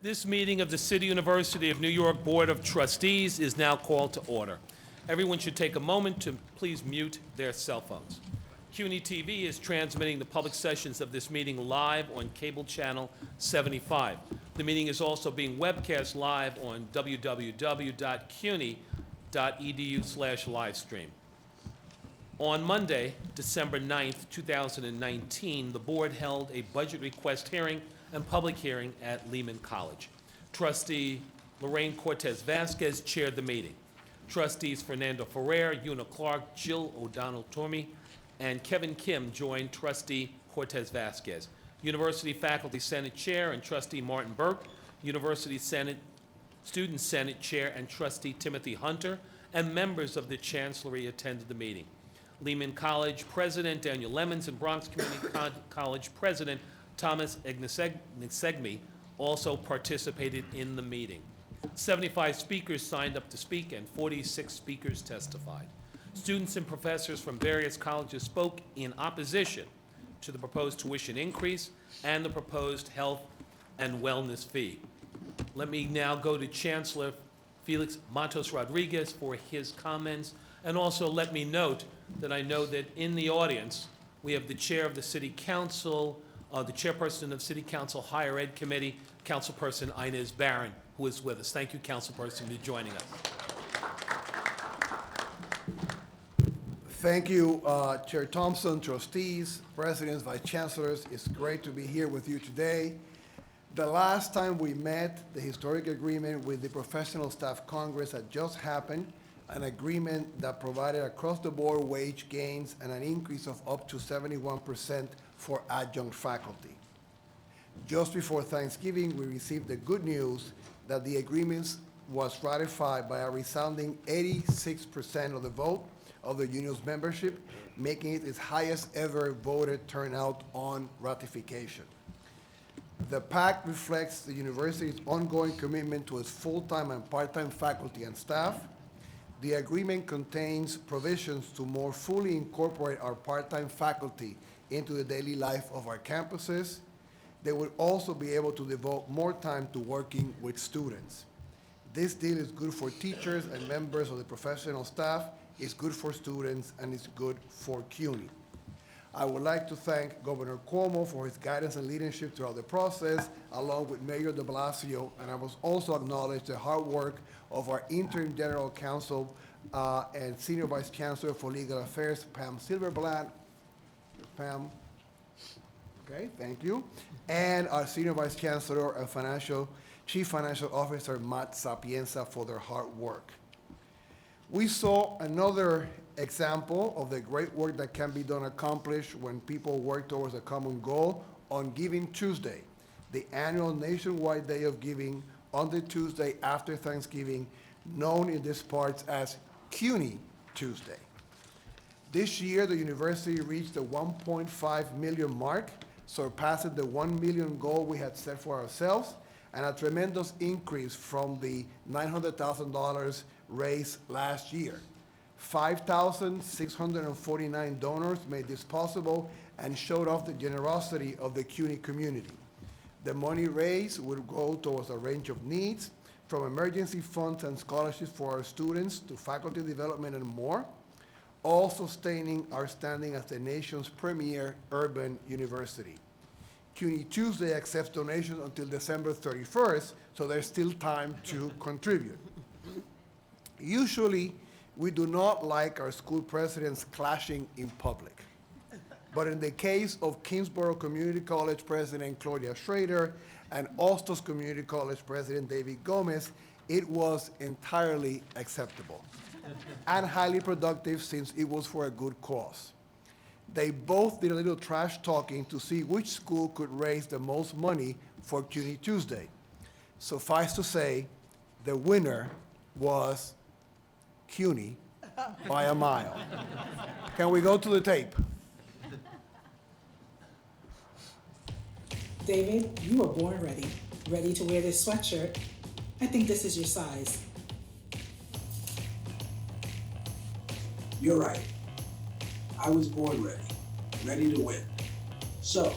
This meeting of the City University of New York Board of Trustees is now called to order. Everyone should take a moment to please mute their cell phones. CUNY TV is transmitting the public sessions of this meeting live on cable channel 75. The meeting is also being webcast live on www.cuny.edu/livestream. On Monday, December 9th, 2019, the board held a budget request hearing and public hearing at Lehman College. Trustee Lorraine Cortez Vasquez chaired the meeting. Trustees Fernando Ferrer, Una Clark, Jill O'Donnell-Tormey, and Kevin Kim joined Trustee Cortez Vasquez. University Faculty Senate Chair and Trustee Martin Burke, University Senate Student Senate Chair and Trustee Timothy Hunter, and members of the Chancellery attended the meeting. Lehman College President Daniel Lemons and Bronx Community College President Thomas Ignesegmi also participated in the meeting. 75 speakers signed up to speak and 46 speakers testified. Students and professors from various colleges spoke in opposition to the proposed tuition increase and the proposed health and wellness fee. Let me now go to Chancellor Felix Matos Rodriguez for his comments, and also let me note that I know that in the audience we have the chair of the City Council, the chairperson of City Council Higher Ed Committee, Councilperson Inez Barron, who is with us. Thank you, Councilperson, for joining us. Thank you, Chair Thompson, trustees, presidents, vice chancellors. It's great to be here with you today. The last time we met, the historic agreement with the Professional Staff Congress had just happened, an agreement that provided across-the-board wage gains and an increase of up to 71% for adjunct faculty. Just before Thanksgiving, we received the good news that the agreement was ratified by a resounding 86% of the vote of the union's membership, making it its highest ever voted turnout on ratification. The pact reflects the university's ongoing commitment to its full-time and part-time faculty and staff. The agreement contains provisions to more fully incorporate our part-time faculty into the daily life of our campuses. They will also be able to devote more time to working with students. This deal is good for teachers and members of the professional staff, it's good for students, and it's good for CUNY. I would like to thank Governor Cuomo for his guidance and leadership throughout the process, along with Mayor de Blasio, and I must also acknowledge the hard work of our interim general counsel and senior vice chancellor for legal affairs, Pam Silverblatt. Pam, okay, thank you. And our senior vice chancellor and chief financial officer, Matt Sapienza, for their hard work. We saw another example of the great work that can be accomplished when people work towards a common goal on Giving Tuesday, the annual nationwide day of giving on the Tuesday after Thanksgiving, known in these parts as CUNY Tuesday. This year, the university reached the 1.5 million mark, surpassing the 1 million goal we had set for ourselves, and a tremendous increase from the $900,000 raised last year. 5,649 donors made this possible and showed off the generosity of the CUNY community. The money raised will go towards a range of needs, from emergency funds and scholarships for our students to faculty development and more, all sustaining our standing as the nation's premier urban university. CUNY Tuesday accepts donations until December 31st, so there's still time to contribute. Usually, we do not like our school presidents clashing in public. But in the case of Kingsborough Community College President Claudia Schrader and Ostos Community College President David Gomez, it was entirely acceptable and highly productive since it was for a good cause. They both did a little trash talking to see which school could raise the most money for CUNY Tuesday. Suffice to say, the winner was CUNY by a mile. Can we go to the tape? David, you were born ready to wear this sweatshirt. I think this is your size. You're right. I was born ready to win. So,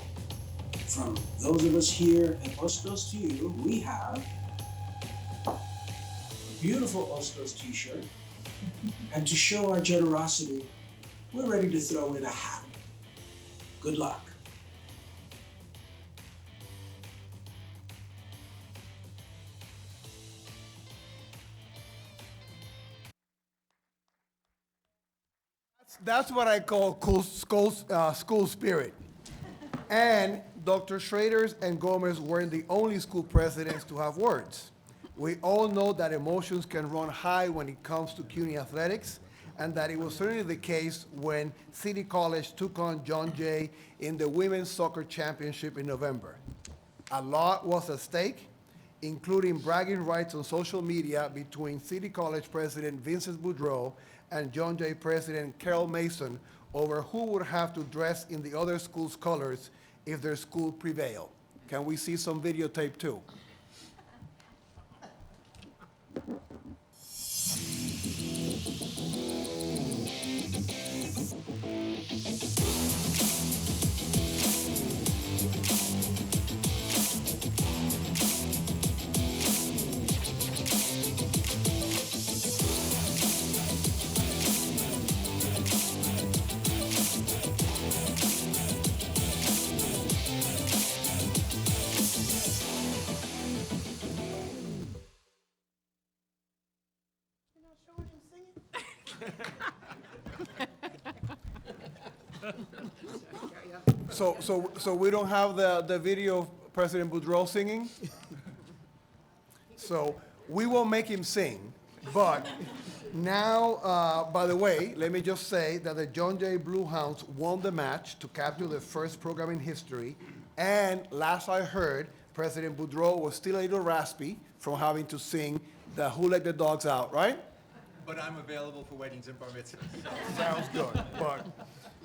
From those of us here at Ostos to you, we have a beautiful Ostos t-shirt. And to show our generosity, we're ready to throw in a hat. Good luck. That's what I call school spirit. And Dr. Schrader's and Gomez weren't the only school presidents to have words. We all know that emotions can run high when it comes to CUNY athletics, and that it was certainly the case when City College took on John Jay in the Women's Soccer Championship in November. A lot was at stake, including bragging rights on social media between City College President Vincent Boudreau and John Jay President Carol Mason over who would have to dress in the other school's colors if their school prevailed. Can we see some videotape too? So we don't have the video of President Boudreau singing? So we won't make him sing, but now, by the way, let me just say that the John Jay Blue Hounds won the match to capture the first program in history, and last I heard, President Boudreau was still a little raspy from having to sing the Who Let the Dogs Out, right? But I'm available for weddings and bar mitzvahs. Sounds good, but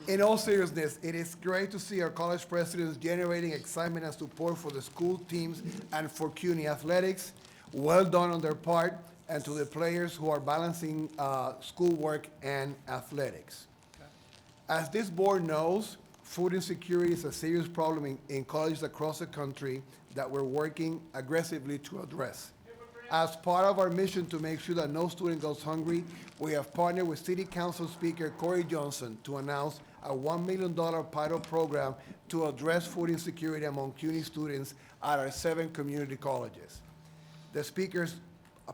in all seriousness, it is great to see our college presidents generating excitement and support for the school teams and for CUNY athletics. Well done on their part, and to the players who are balancing schoolwork and athletics. As this board knows, food insecurity is a serious problem in colleges across the country that we're working aggressively to address. As part of our mission to make sure that no student goes hungry, we have partnered with City Council Speaker Corey Johnson to announce a $1 million pilot program to address food insecurity among CUNY students at our 7 community colleges. The Speaker's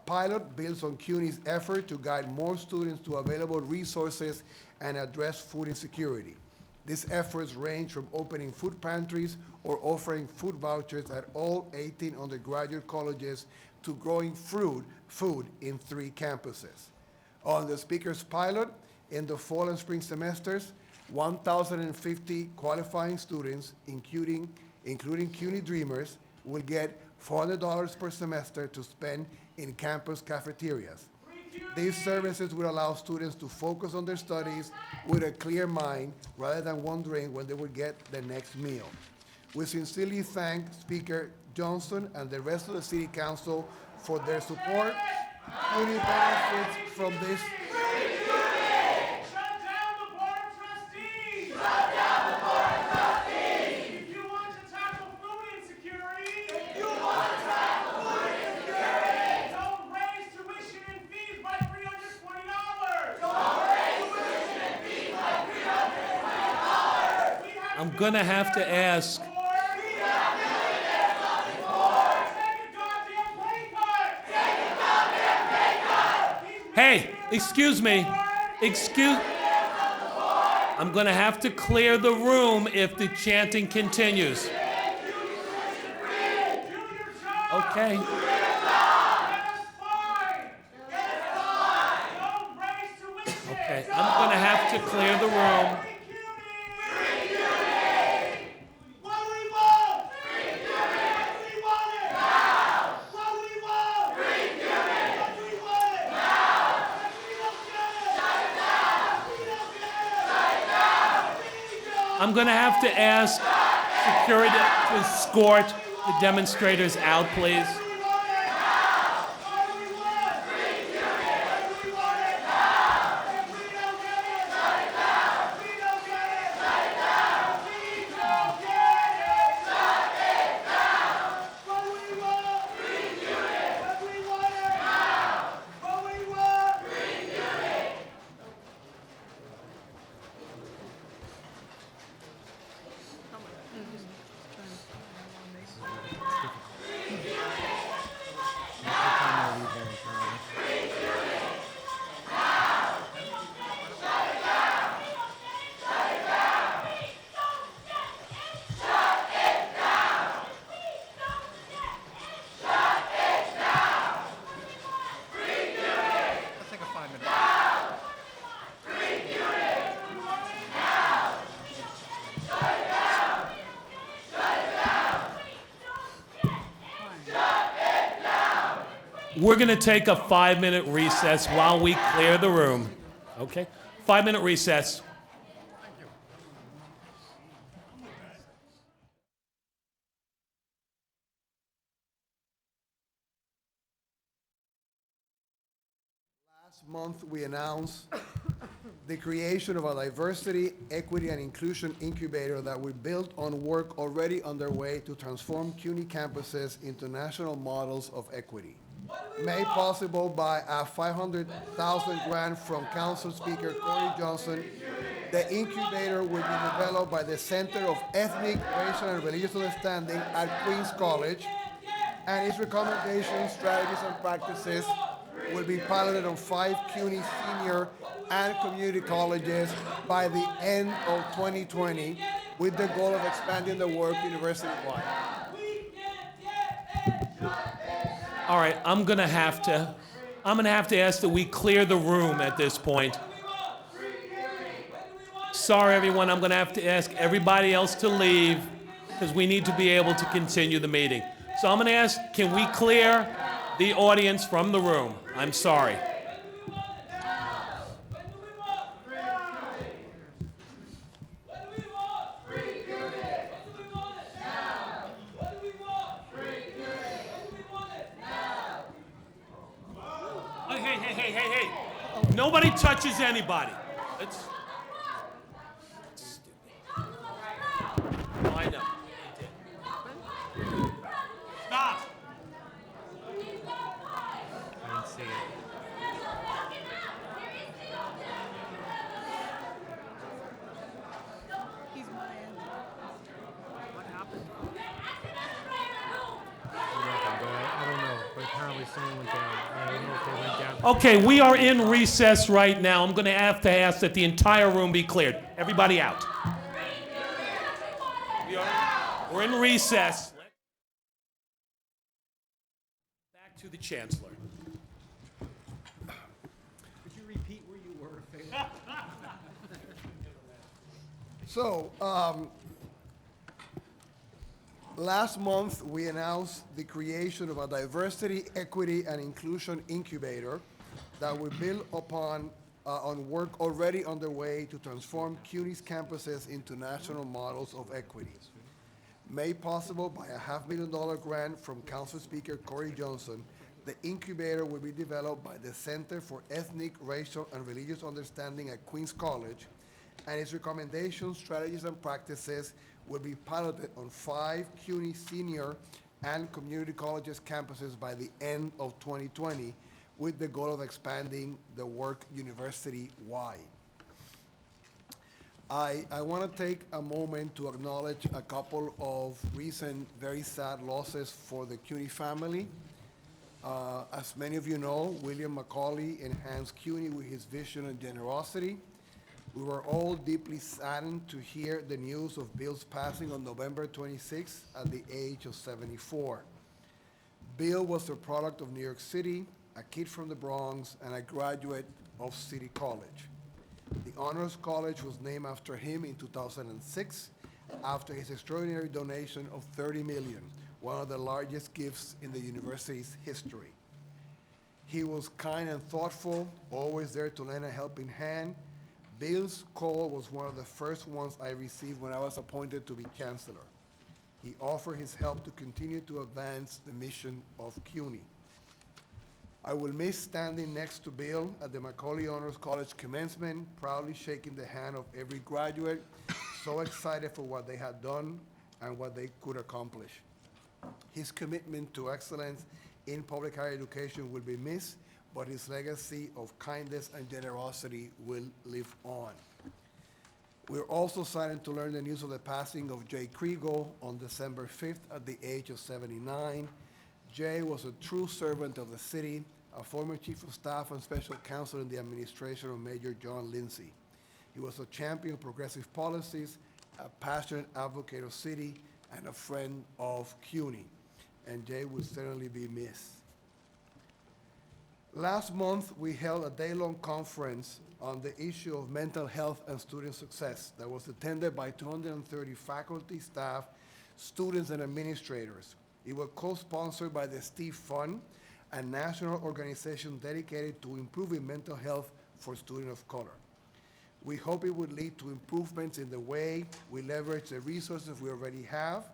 pilot builds on CUNY's effort to guide more students to available resources and address food insecurity. These efforts range from opening food pantries or offering food vouchers at all 18 undergraduate colleges to growing food in 3 campuses. On the Speaker's pilot, in the fall and spring semesters, 1,050 qualifying students, including CUNY Dreamers, will get $400 per semester to spend in campus cafeterias. These services will allow students to focus on their studies with a clear mind rather than wondering when they will get the next meal. We sincerely thank Speaker Johnson and the rest of the City Council for their support. CUNY benefits from this. Shut down the Board of Trustees! Shut down the Board of Trustees! If you want to tackle food insecurity, don't raise tuition and fees by $320! Don't raise tuition and fees by $320! I'm gonna have to ask, hey, excuse me, I'm gonna have to clear the room if the chanting continues. Okay. Okay, I'm gonna have to clear the room. I'm gonna have to ask security to escort the demonstrators out, please. We're going to take a 5-minute recess while we clear the room. Okay? 5-minute recess. Last month, we announced the creation of a diversity, equity, and inclusion incubator that will build on work already underway to transform CUNY campuses into national models of equity. Made possible by a $500,000 grant from Council Speaker Corey Johnson, the incubator will be developed by the Center of Ethnic, Racial, and Religious Understanding at Queens College, and its recommendations, strategies, and practices will be piloted on 5 CUNY senior and community colleges by the end of 2020, with the goal of expanding the work university-wide. All right, I'm gonna have to ask that we clear the room at this point. Sorry, everyone, I'm gonna have to ask everybody else to leave because we need to be able to continue the meeting. So I'm gonna ask, can we clear the audience from the room? I'm sorry. Hey. Nobody touches anybody. Let's. I know. Stop. I didn't see it. What happened? I don't know, but apparently someone went down. I don't know if they went down. Okay, we are in recess right now. I'm going to have to ask that the entire room be cleared. Everybody out. We're in recess. Back to the chancellor. Could you repeat where you were, Phil? So, last month, we announced the creation of a diversity, equity, and inclusion incubator that will build upon on work already underway to transform CUNY's campuses into national models of equity. Made possible by a $500,000 grant from Council Speaker Corey Johnson, the incubator will be developed by the Center for Ethnic, Racial, and Religious Understanding at Queens College, and its recommendations, strategies, and practices will be piloted on 5 CUNY senior and community colleges campuses by the end of 2020, with the goal of expanding the work university-wide. I want to take a moment to acknowledge a couple of recent very sad losses for the CUNY family. As many of you know, William McCauley enhanced CUNY with his vision and generosity. We were all deeply saddened to hear the news of Bill's passing on November 26th at the age of 74. Bill was the product of New York City, a kid from the Bronx, and a graduate of City College. The Honors College was named after him in 2006 after his extraordinary donation of $30 million, one of the largest gifts in the university's history. He was kind and thoughtful, always there to lend a helping hand. Bill's call was one of the first ones I received when I was appointed to be chancellor. He offered his help to continue to advance the mission of CUNY. I will miss standing next to Bill at the Macaulay Honors College commencement, proudly shaking the hand of every graduate, so excited for what they had done and what they could accomplish. His commitment to excellence in public higher education will be missed, but his legacy of kindness and generosity will live on. We're also saddened to learn the news of the passing of Jay Kriegel on December 5th at the age of 79. Jay was a true servant of the city, a former chief of staff and special counsel in the administration of Major John Lindsay. He was a champion of progressive policies, a passionate advocate of city, and a friend of CUNY. And Jay will certainly be missed. Last month, we held a day-long conference on the issue of mental health and student success that was attended by 230 faculty, staff, students, and administrators. It was co-sponsored by the Steve Fund, a national organization dedicated to improving mental health for students of color. We hope it would lead to improvements in the way we leverage the resources we already have,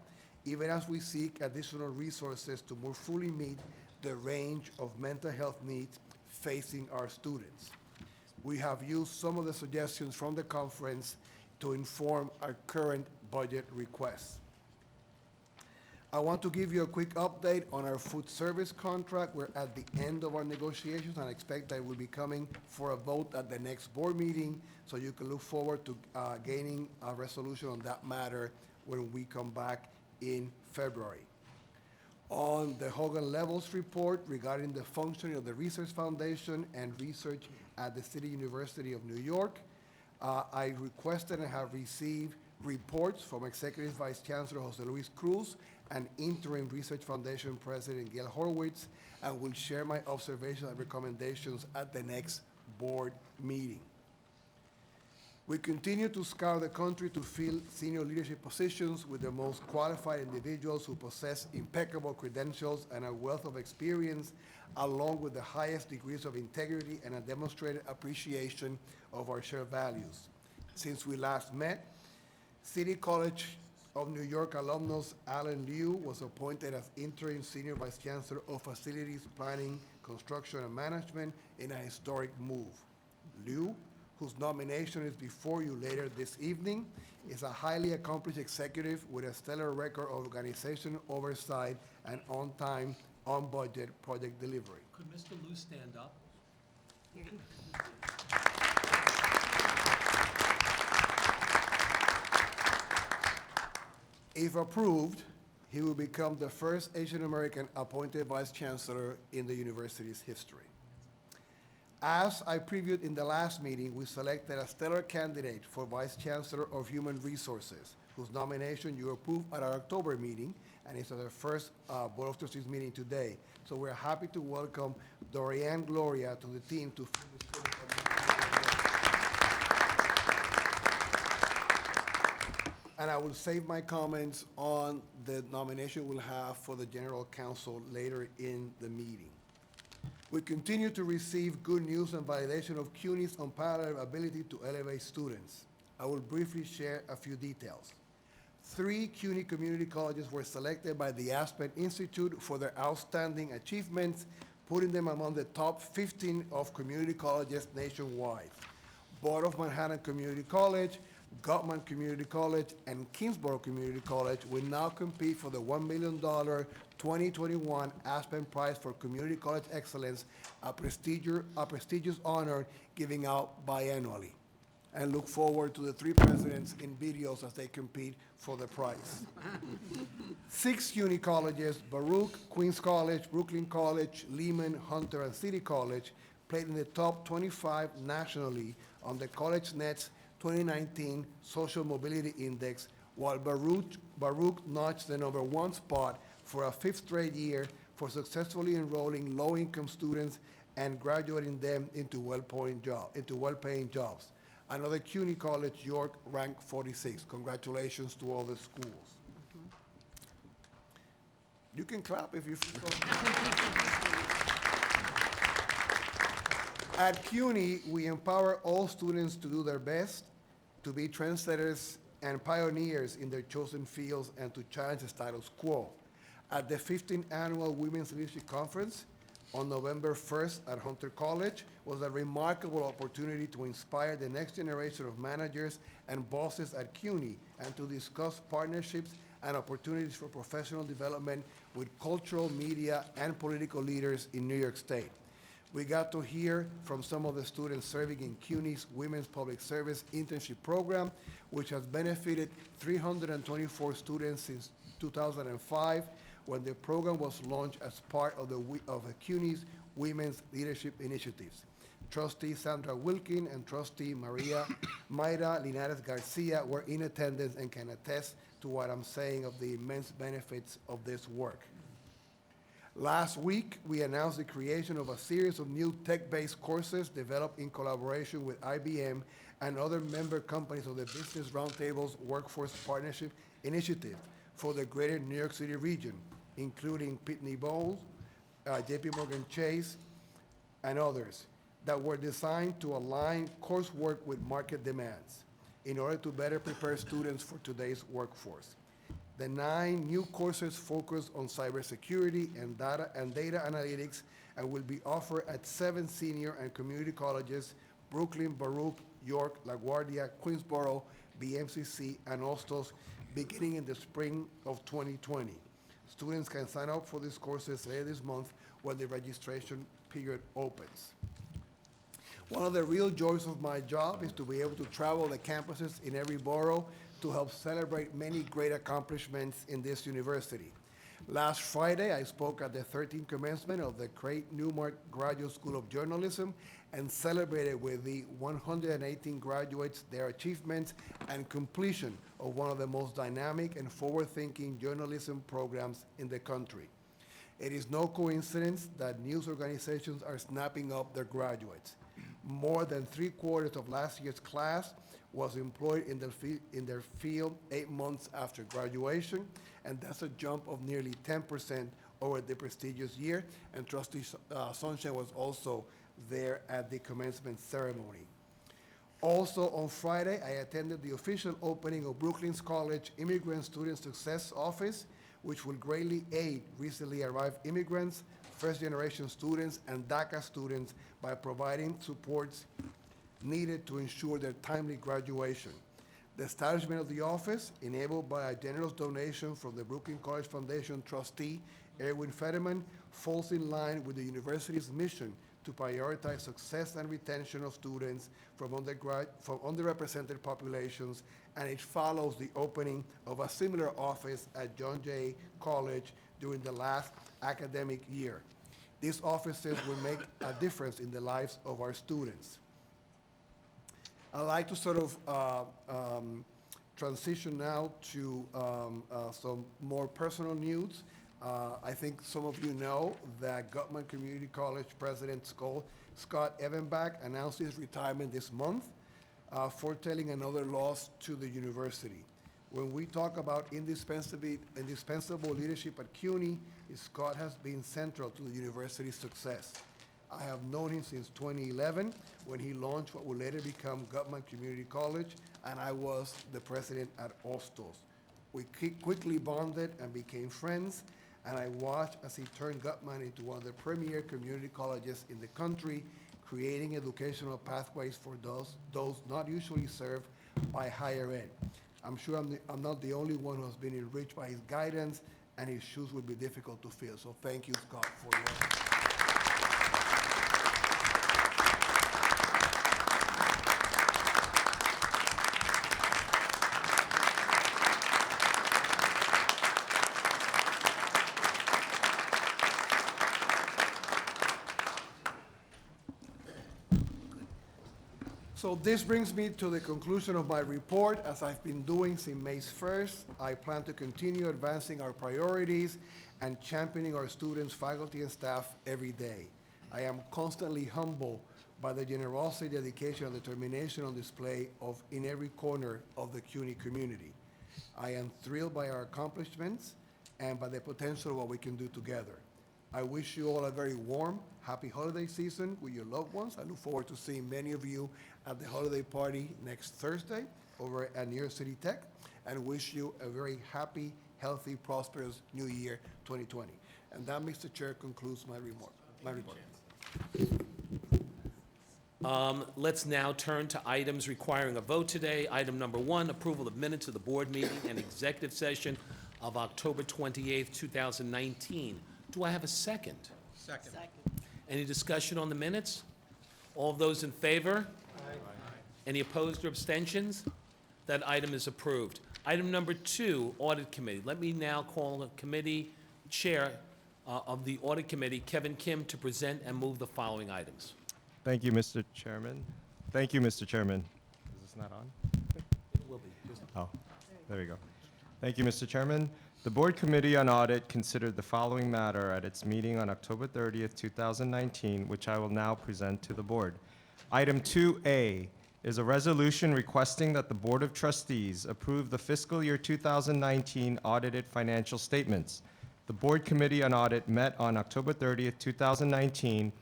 even as we seek additional resources to more fully meet the range of mental health needs facing our students. We have used some of the suggestions from the conference to inform our current budget requests. I want to give you a quick update on our food service contract. We're at the end of our negotiations, and I expect that we'll be coming for a vote at the next board meeting, so you can look forward to gaining a resolution on that matter when we come back in February. On the Hogan Levels report regarding the functioning of the Research Foundation and research at the City University of New York, I requested and have received reports from Executive Vice Chancellor Jose Luis Cruz and Interim Research Foundation President Gail Horwitz, and will share my observations and recommendations at the next board meeting. We continue to scour the country to fill senior leadership positions with the most qualified individuals who possess impeccable credentials and a wealth of experience, along with the highest degrees of integrity and a demonstrated appreciation of our shared values. Since we last met, City College of New York alumnus Alan Liu was appointed as interim senior vice chancellor of facilities planning, construction, and management in a historic move. Liu, whose nomination is before you later this evening, is a highly accomplished executive with a stellar record of organization oversight and on-time, on-budget project delivery. Could Mr. Liu stand up? If approved, he will become the first Asian American appointed vice chancellor in the university's history. As I previewed in the last meeting, we selected a stellar candidate for Vice Chancellor of Human Resources, whose nomination you approved at our October meeting, and it's at our first Board of Trustees meeting today. So we're happy to welcome Dorianne Gloria to the team to fill this critical And I will save my comments on the nomination we'll have for the General Counsel later in the meeting. We continue to receive good news and validation of CUNY's unparalleled ability to elevate students. I will briefly share a few details. 3 CUNY community colleges were selected by the Aspen Institute for their outstanding achievements, putting them among the top 15 of community colleges nationwide. Board of Manhattan Community College, Gutman Community College, and Kingsborough Community College will now compete for the $1 million 2021 Aspen Prize for Community College Excellence, a prestigious honor giving out biannually. And look forward to the 3 presidents in videos as they compete for the prize. 6 CUNY colleges, Baruch, Queens College, Brooklyn College, Lehman, Hunter, and City College, played in the top 25 nationally on the CollegeNet's 2019 Social Mobility Index, while Baruch notched the #1 spot for a 5th straight year for successfully enrolling low-income students and graduating them into well-paying jobs. Another CUNY college, York, ranked 46. Congratulations to all the schools. You can clap if you feel so. At CUNY, we empower all students to do their best, to be trendsetters and pioneers in their chosen fields, and to challenge the status quo. At the 15th Annual Women's Leadership Conference on November 1st at Hunter College was a remarkable opportunity to inspire the next generation of managers and bosses at CUNY, and to discuss partnerships and opportunities for professional development with cultural, media, and political leaders in New York State. We got to hear from some of the students serving in CUNY's Women's Public Service Internship Program, which has benefited 324 students since 2005, when the program was launched as part of the CUNY's Women's Leadership Initiatives. Trustee Sandra Wilkin and Trustee Mayra Linares Garcia were in attendance and can attest to what I'm saying of the immense benefits of this work. Last week, we announced the creation of a series of new tech-based courses developed in collaboration with IBM and other member companies of the Business Roundtable's Workforce Partnership Initiative for the greater New York City region, including Pitney Bowes, JP Morgan Chase, and others that were designed to align coursework with market demands in order to better prepare students for today's workforce. The 9 new courses focus on cybersecurity and data analytics and will be offered at 7 senior and community colleges: Brooklyn, Baruch, York, LaGuardia, Queensboro, BMCC, and Hostos, beginning in the spring of 2020. Students can sign up for these courses later this month when the registration period opens. One of the real joys of my job is to be able to travel the campuses in every borough to help celebrate many great accomplishments in this university. Last Friday, I spoke at the 13th commencement of the Craig Newmark Graduate School of Journalism and celebrated with the 118 graduates their achievements and completion of one of the most dynamic and forward-thinking journalism programs in the country. It is no coincidence that news organizations are snapping up their graduates. More than 3/4 of last year's class was employed in their field 8 months after graduation, and that's a jump of nearly 10% over the prestigious year, and Trustee Sunshine was also there at the commencement ceremony. Also on Friday, I attended the official opening of Brooklyn's College Immigrant Student Success Office, which will greatly aid recently arrived immigrants, first-generation students, and DACA students by providing supports needed to ensure their timely graduation. The establishment of the office, enabled by a generous donation from the Brooklyn College Foundation trustee, Erwin Fetterman, falls in line with the university's mission to prioritize success and retention of students from underrepresented populations, and it follows the opening of a similar office at John Jay College during the last academic year. These offices will make a difference in the lives of our students. I'd like to sort of transition now to some more personal news. I think some of you know that Gutman Community College President Scott Evenbach announced his retirement this month, foretelling another loss to the university. When we talk about indispensable leadership at CUNY, Scott has been central to the university's success. I have known him since 2011, when he launched what would later become Gutman Community College, and I was the president at Hostos. We quickly bonded and became friends, and I watched as he turned Gutman into one of the premier community colleges in the country, creating educational pathways for those not usually served by higher ed. I'm sure I'm not the only one who has been enriched by his guidance, and his shoes will be difficult to fill. So thank you, Scott, for your. So this brings me to the conclusion of my report. As I've been doing since May 1st, I plan to continue advancing our priorities and championing our students, faculty, and staff every day. I am constantly humbled by the generosity, dedication, and determination on display in every corner of the CUNY community. I am thrilled by our accomplishments and by the potential of what we can do together. I wish you all a very warm, happy holiday season with your loved ones. I look forward to seeing many of you at the holiday party next Thursday over at New York City Tech, and wish you a very happy, healthy, prosperous New Year 2020. And that, Mr. Chair, concludes my report. Let's now turn to items requiring a vote today. Item number 1, approval of minutes of the board meeting and executive session of October 28th, 2019. Do I have a second? Second. Any discussion on the minutes? All of those in favor? Any opposed or abstentions? That item is approved. Item number 2, Audit Committee. Let me now call the committee chair of the Audit Committee, Kevin Kim, to present and move the following items. Thank you, Mr. Chairman. Thank you, Mr. Chairman. Is this not on? It will be. Oh, there we go. Thank you, Mr. Chairman. The Board Committee on Audit considered the following matter at its meeting on October 30th, 2019, which I will now present to the Board. Item 2A is a resolution requesting that the Board of Trustees approve the fiscal year 2019 audited financial statements. The Board Committee on Audit met on October 30th, 2019,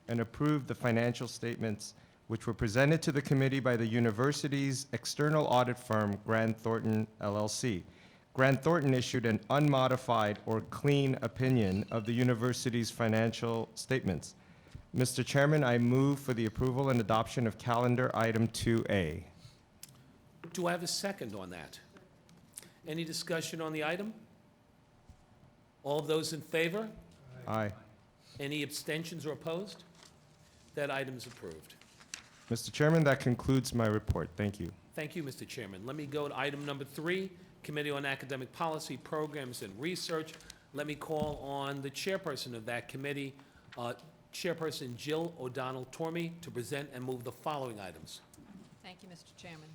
and approved the financial statements which were presented to the committee by the university's external audit firm, Grant Thornton LLC. Grant Thornton issued an unmodified or clean opinion of the university's financial statements. Mr. Chairman, I move for the approval and adoption of calendar item 2A. Do I have a second on that? Any discussion on the item? All of those in favor? Aye. Any abstentions or opposed? That item is approved. Mr. Chairman, that concludes my report. Thank you. Thank you, Mr. Chairman. Let me go to item number 3, Committee on Academic Policy, Programs, and Research. Let me call on the chairperson of that committee, Chairperson Jill O'Donnell Tormey, to present and move the following items. Thank you, Mr. Chairman.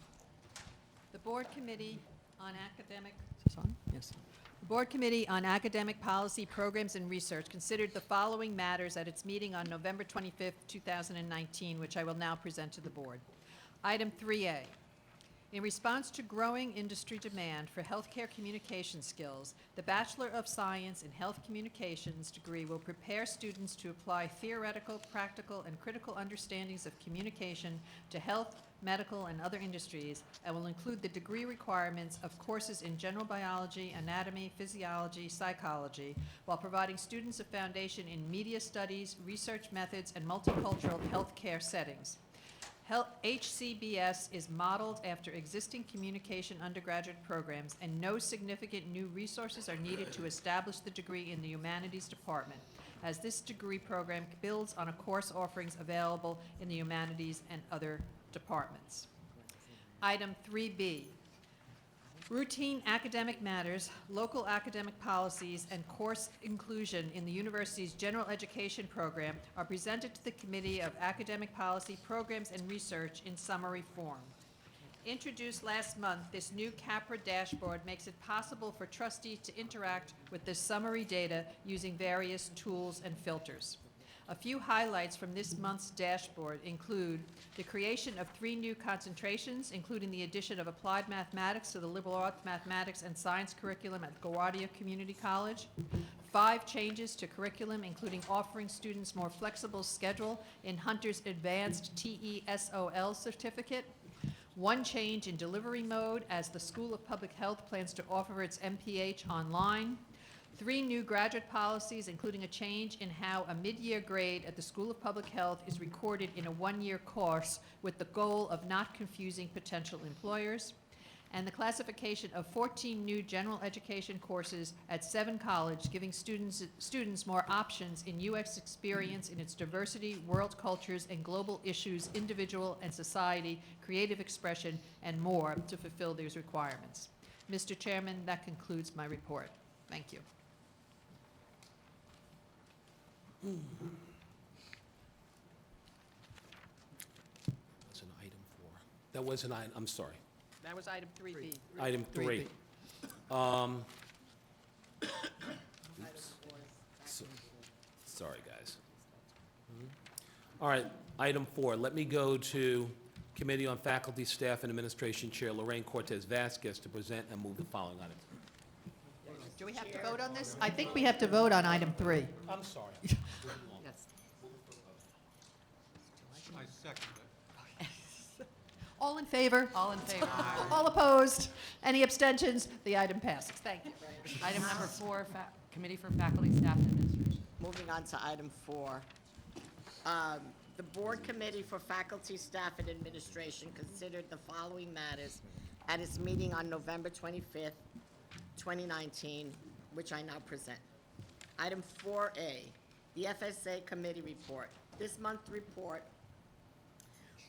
The Board Committee on Academic, is this on? Yes. The Board Committee on Academic Policy, Programs, and Research considered the following matters at its meeting on November 25th, 2019, which I will now present to the Board. Item 3A. In response to growing industry demand for healthcare communication skills, the Bachelor of Science in Health Communications degree will prepare students to apply theoretical, practical, and critical understandings of communication to health, medical, and other industries, and will include the degree requirements of courses in general biology, anatomy, physiology, psychology, while providing students a foundation in media studies, research methods, and multicultural healthcare settings. HCBS is modeled after existing communication undergraduate programs, and no significant new resources are needed to establish the degree in the humanities department, as this degree program builds on a course offerings available in the humanities and other departments. Item 3B. Routine academic matters, local academic policies, and course inclusion in the university's general education program are presented to the Committee of Academic Policy, Programs, and Research in summary form. Introduced last month, this new CAPRA dashboard makes it possible for trustees to interact with this summary data using various tools and filters. A few highlights from this month's dashboard include the creation of 3 new concentrations, including the addition of applied mathematics to the liberal arts, mathematics, and science curriculum at LaGuardia Community College, 5 changes to curriculum, including offering students more flexible schedule in Hunter's Advanced TESOL certificate, 1 change in delivery mode as the School of Public Health plans to offer its MPH online, 3 new graduate policies, including a change in how a mid-year grade at the School of Public Health is recorded in a 1-year course with the goal of not confusing potential employers, and the classification of 14 new general education courses at 7 colleges, giving students more options in UX experience in its diversity, world cultures, and global issues, individual and society, creative expression, and more to fulfill these requirements. Mr. Chairman, that concludes my report. Thank you. That's an item 4. That was an item, I'm sorry. That was item 3B. Item 3. Oops. Sorry, guys. All right, item 4. Let me go to Committee on Faculty, Staff, and Administration Chair Lorraine Cortez Vasquez to present and move the following items. Do we have to vote on this? I think we have to vote on item 3. I'm sorry. Yes. I second it. All in favor? All in favor? All opposed? Any abstentions? The item passes. Thank you. Item number 4, Committee for Faculty, Staff, and Administration. Moving on to item 4. The Board Committee for Faculty, Staff, and Administration considered the following matters at its meeting on November 25th, 2019, which I now present. Item 4A, the FSA Committee Report. This month's report,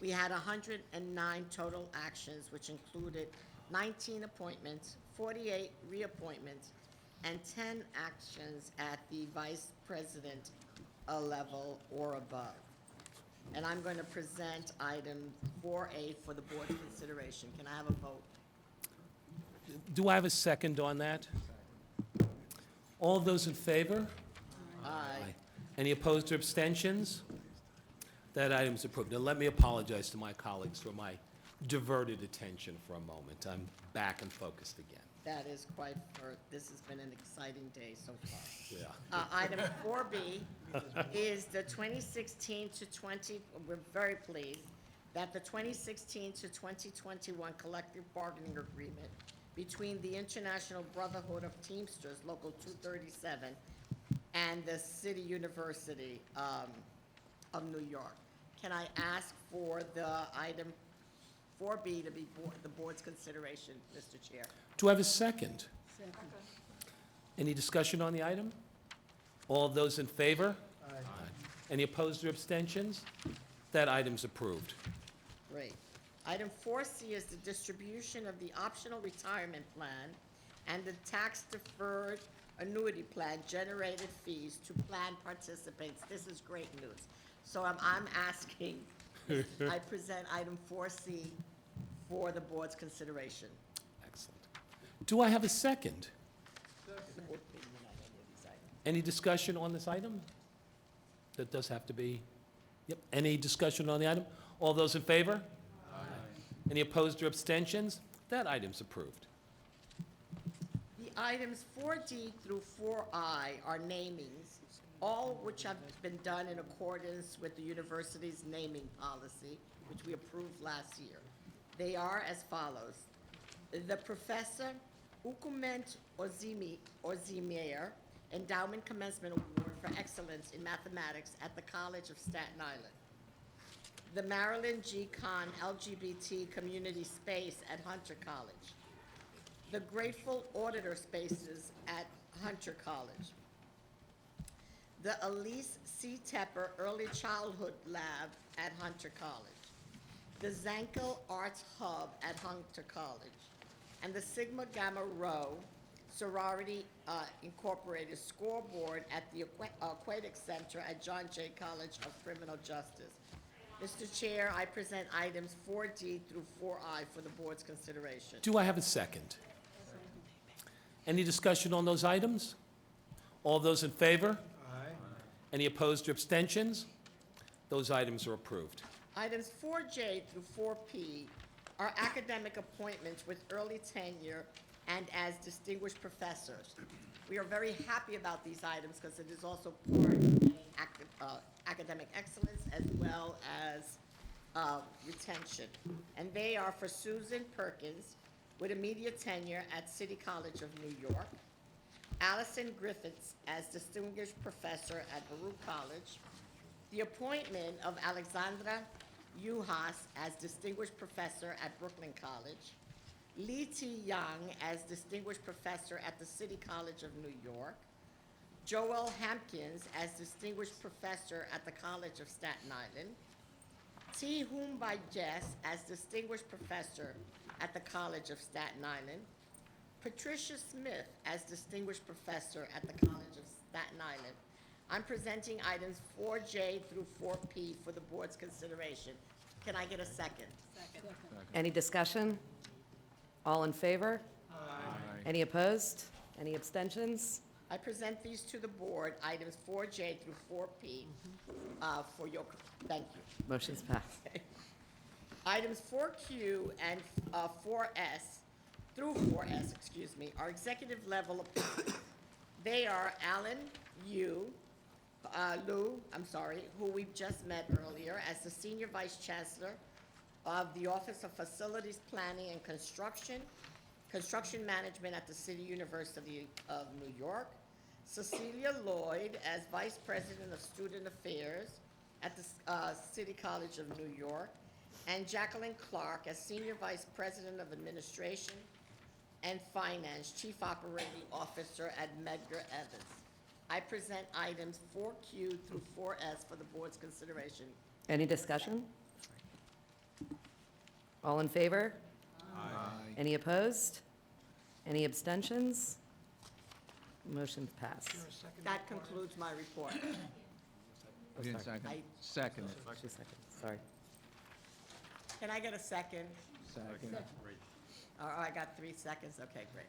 we had 109 total actions, which included 19 appointments, 48 reappointments, and 10 actions at the vice president level or above. And I'm going to present item 4A for the board's consideration. Can I have a vote? Do I have a second on that? All those in favor? Aye. Any opposed or abstentions? That item is approved. Now, let me apologize to my colleagues for my diverted attention for a moment. I'm back and focused again. That is this has been an exciting day so far. Yeah. Item 4B is the 2016 to 20, we're very pleased that the 2016 to 2021 collective bargaining agreement between the International Brotherhood of Teamsters, Local 237, and the City University of New York. Can I ask for the item 4B to be the board's consideration, Mr. Chair? Do I have a second? Any discussion on the item? All those in favor? Aye. Any opposed or abstentions? That item's approved. Great. Item 4C is the distribution of the optional retirement plan and the tax-deferred annuity plan generated fees to plan participants. This is great news. So I'm asking, I present item 4C for the board's consideration. Excellent. Do I have a second? Any discussion on this item? That does have to be, yep. Any discussion on the item? All those in favor? Aye. Any opposed or abstentions? That item's approved. The items 4D through 4I are namings, all which have been done in accordance with the university's naming policy, which we approved last year. They are as follows. The Professor Ukument Ozimier Endowment Commencement Award for Excellence in Mathematics at the College of Staten Island. The Marilyn G. Kahn LGBT Community Space at Hunter College. The Grateful Auditor Spaces at Hunter College. The Elise C. Tepper Early Childhood Lab at Hunter College. The Zankel Arts Hub at Hunter College. And the Sigma Gamma Rho Sorority Incorporated Scoreboard at the Aquatic Center at John Jay College of Criminal Justice. Mr. Chair, I present items 4D through 4I for the board's consideration. Do I have a second? Any discussion on those items? All those in favor? Aye. Any opposed or abstentions? Those items are approved. Items 4J through 4P are academic appointments with early tenure and as distinguished professors. We are very happy about these items because it is also part of academic excellence as well as retention. And they are for Susan Perkins with immediate tenure at City College of New York, Allison Griffiths as distinguished professor at Baruch College, the appointment of Alexandra Yuhas as distinguished professor at Brooklyn College, Lee T. Young as distinguished professor at the City College of New York, Joel Hampkins as distinguished professor at the College of Staten Island, T. Humbai Jess as distinguished professor at the College of Staten Island, Patricia Smith as distinguished professor at the College of Staten Island. I'm presenting items 4J through 4P for the board's consideration. Can I get a second? Second. Any discussion? All in favor? Aye. Any opposed? Any abstentions? I present these to the board, items 4J through 4P, for your, thank you. Motion's passed. Items 4Q and 4S through 4S, excuse me, are executive level appointments. They are Alan Liu, who we've just met earlier as the Senior Vice Chancellor of the Office of Facilities Planning and Construction Management at the City University of New York. Cecilia Lloyd as Vice President of Student Affairs at the City College of New York. And Jacqueline Clark as Senior Vice President of Administration and Finance, Chief Operating Officer at Medgar Evers. I present items 4Q through 4S for the board's consideration. Any discussion? All in favor? Aye. Any opposed? Any abstentions? Motion's passed. That concludes my report. I- Second. 2 seconds, sorry. Can I get a second? Second. Oh, I got 3 seconds, okay, great.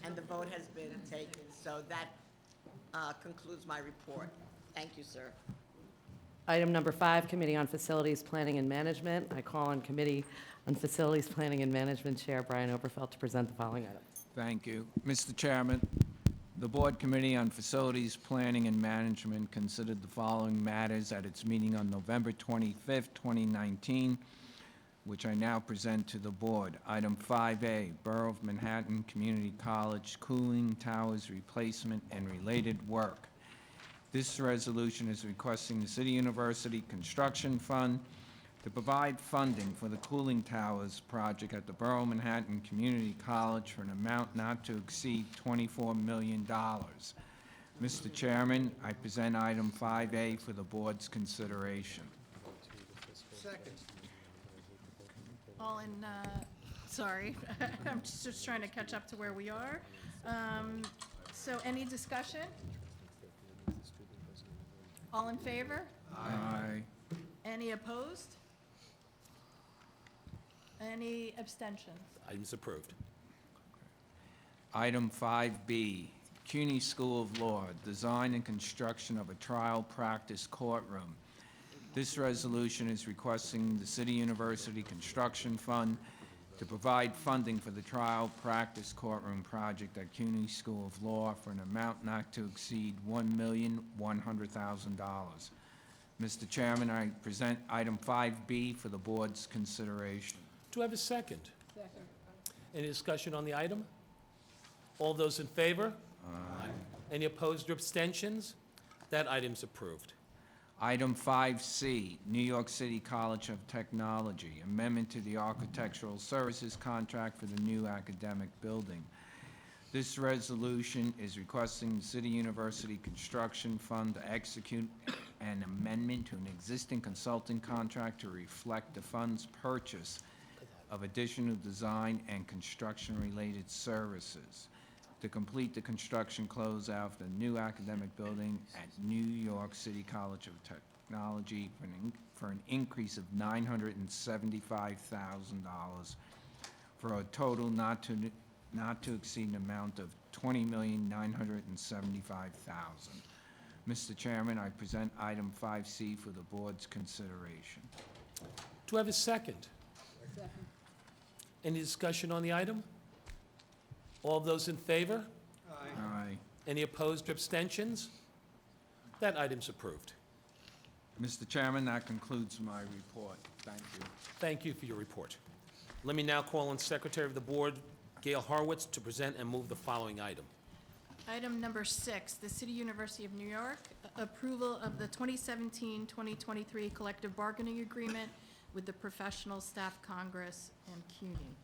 And the vote has been taken, so that concludes my report. Thank you, sir. Item number 5, Committee on Facilities Planning and Management. I call on Committee on Facilities Planning and Management Chair Brian Oberfeld to present the following items. Thank you. Mr. Chairman, the Board Committee on Facilities, Planning, and Management considered the following matters at its meeting on November 25th, 2019, which I now present to the Board. Item 5A, Borough of Manhattan Community College cooling towers replacement and related work. This resolution is requesting the City University Construction Fund to provide funding for the cooling towers project at the Borough of Manhattan Community College for an amount not to exceed $24 million. Mr. Chairman, I present item 5A for the Board's consideration. Second. All in, sorry, I'm just trying to catch up to where we are. So any discussion? All in favor? Aye. Any opposed? Any abstentions? Items approved. Item 5B, CUNY School of Law, design and construction of a trial practice courtroom. This resolution is requesting the City University Construction Fund to provide funding for the trial practice courtroom project at CUNY School of Law for an amount not to exceed $1,100,000. Mr. Chairman, I present item 5B for the Board's consideration. Do I have a second? Second. Any discussion on the item? All those in favor? Aye. Any opposed or abstentions? That item's approved. Item 5C, New York City College of Technology, amendment to the architectural services contract for the new academic building. This resolution is requesting the City University Construction Fund to execute an amendment to an existing consulting contract to reflect the fund's purchase of additional design and construction-related services to complete the construction closeout of the new academic building at New York City College of Technology for an increase of $975,000 for a total not to exceed an amount of $20,975,000. Mr. Chairman, I present item 5C for the Board's consideration. Do I have a second? Second. Any discussion on the item? All those in favor? Aye. Any opposed or abstentions? That item's approved. Mr. Chairman, that concludes my report. Thank you. Thank you for your report. Let me now call on Secretary of the Board, Gail Harwitz, to present and move the following item. Item number 6, the City University of New York, approval of the 2017-2023 collective bargaining agreement with the Professional Staff Congress and CUNY.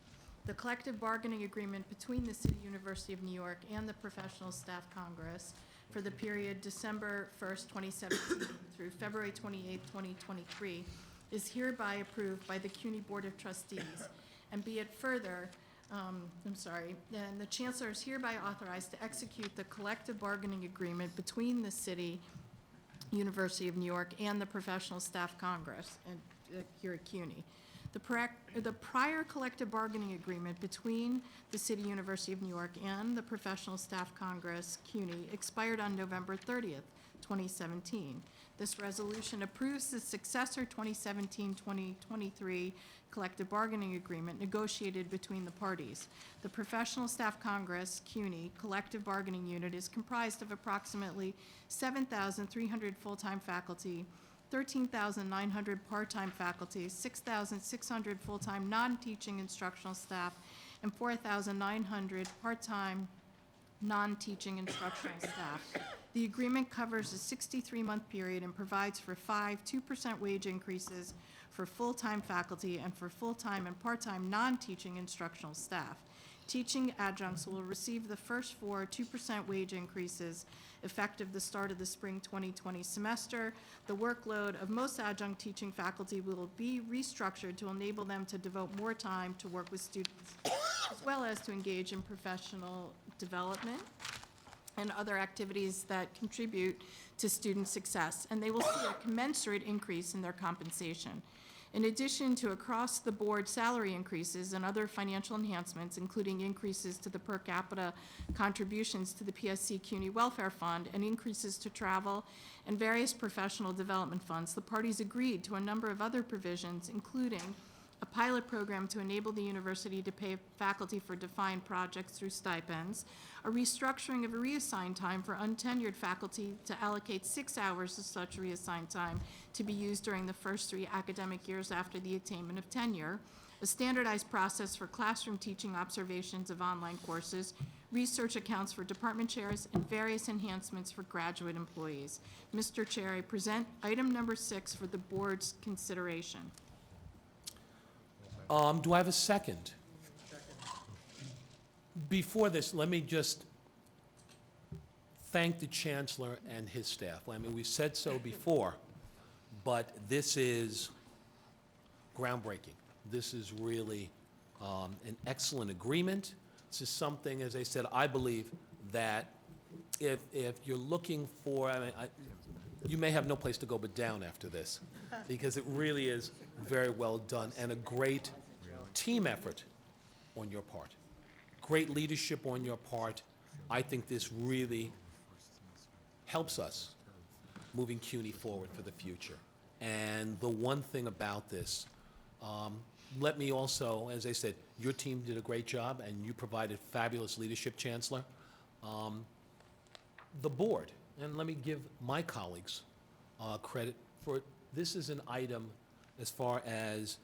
The collective bargaining agreement between the City University of New York and the Professional Staff Congress for the period December 1st, 2017 through February 28th, 2023 is hereby approved by the CUNY Board of Trustees. And be it further, and the chancellor is hereby authorized to execute the collective bargaining agreement between the City University of New York and the Professional Staff Congress and here at CUNY. The prior collective bargaining agreement between the City University of New York and the Professional Staff Congress, CUNY, expired on November 30th, 2017. This resolution approves the successor 2017-2023 collective bargaining agreement negotiated between the parties. The Professional Staff Congress, CUNY, collective bargaining unit is comprised of approximately 7,300 full-time faculty, 13,900 part-time faculty, 6,600 full-time non-teaching instructional staff, and 4,900 part-time non-teaching instructional staff. The agreement covers a 63-month period and provides for 5 2% wage increases for full-time faculty and for full-time and part-time non-teaching instructional staff. Teaching adjuncts will receive the first 4 2% wage increases effective the start of the spring 2020 semester. The workload of most adjunct teaching faculty will be restructured to enable them to devote more time to work with students, as well as to engage in professional development and other activities that contribute to student success, and they will see a commensurate increase in their compensation. In addition to across-the-board salary increases and other financial enhancements, including increases to the per capita contributions to the PSC CUNY Welfare Fund and increases to travel and various professional development funds, the parties agreed to a number of other provisions, including a pilot program to enable the university to pay faculty for defined projects through stipends, a restructuring of reassigned time for untenured faculty to allocate 6 hours of such reassigned time to be used during the first 3 academic years after the attainment of tenure, a standardized process for classroom teaching observations of online courses, research accounts for department chairs, and various enhancements for graduate employees. Mr. Chair, I present item number 6 for the board's consideration. Do I have a second? Before this, let me just thank the chancellor and his staff. I mean, we said so before, but this is groundbreaking. This is really an excellent agreement. This is something, as I said, I believe that if you're looking for, you may have no place to go but down after this, because it really is very well done and a great team effort on your part. Great leadership on your part. I think this really helps us moving CUNY forward for the future. And the one thing about this, let me also, as I said, your team did a great job and you provided fabulous leadership, Chancellor. The board, and let me give my colleagues credit for it. This is an item as far as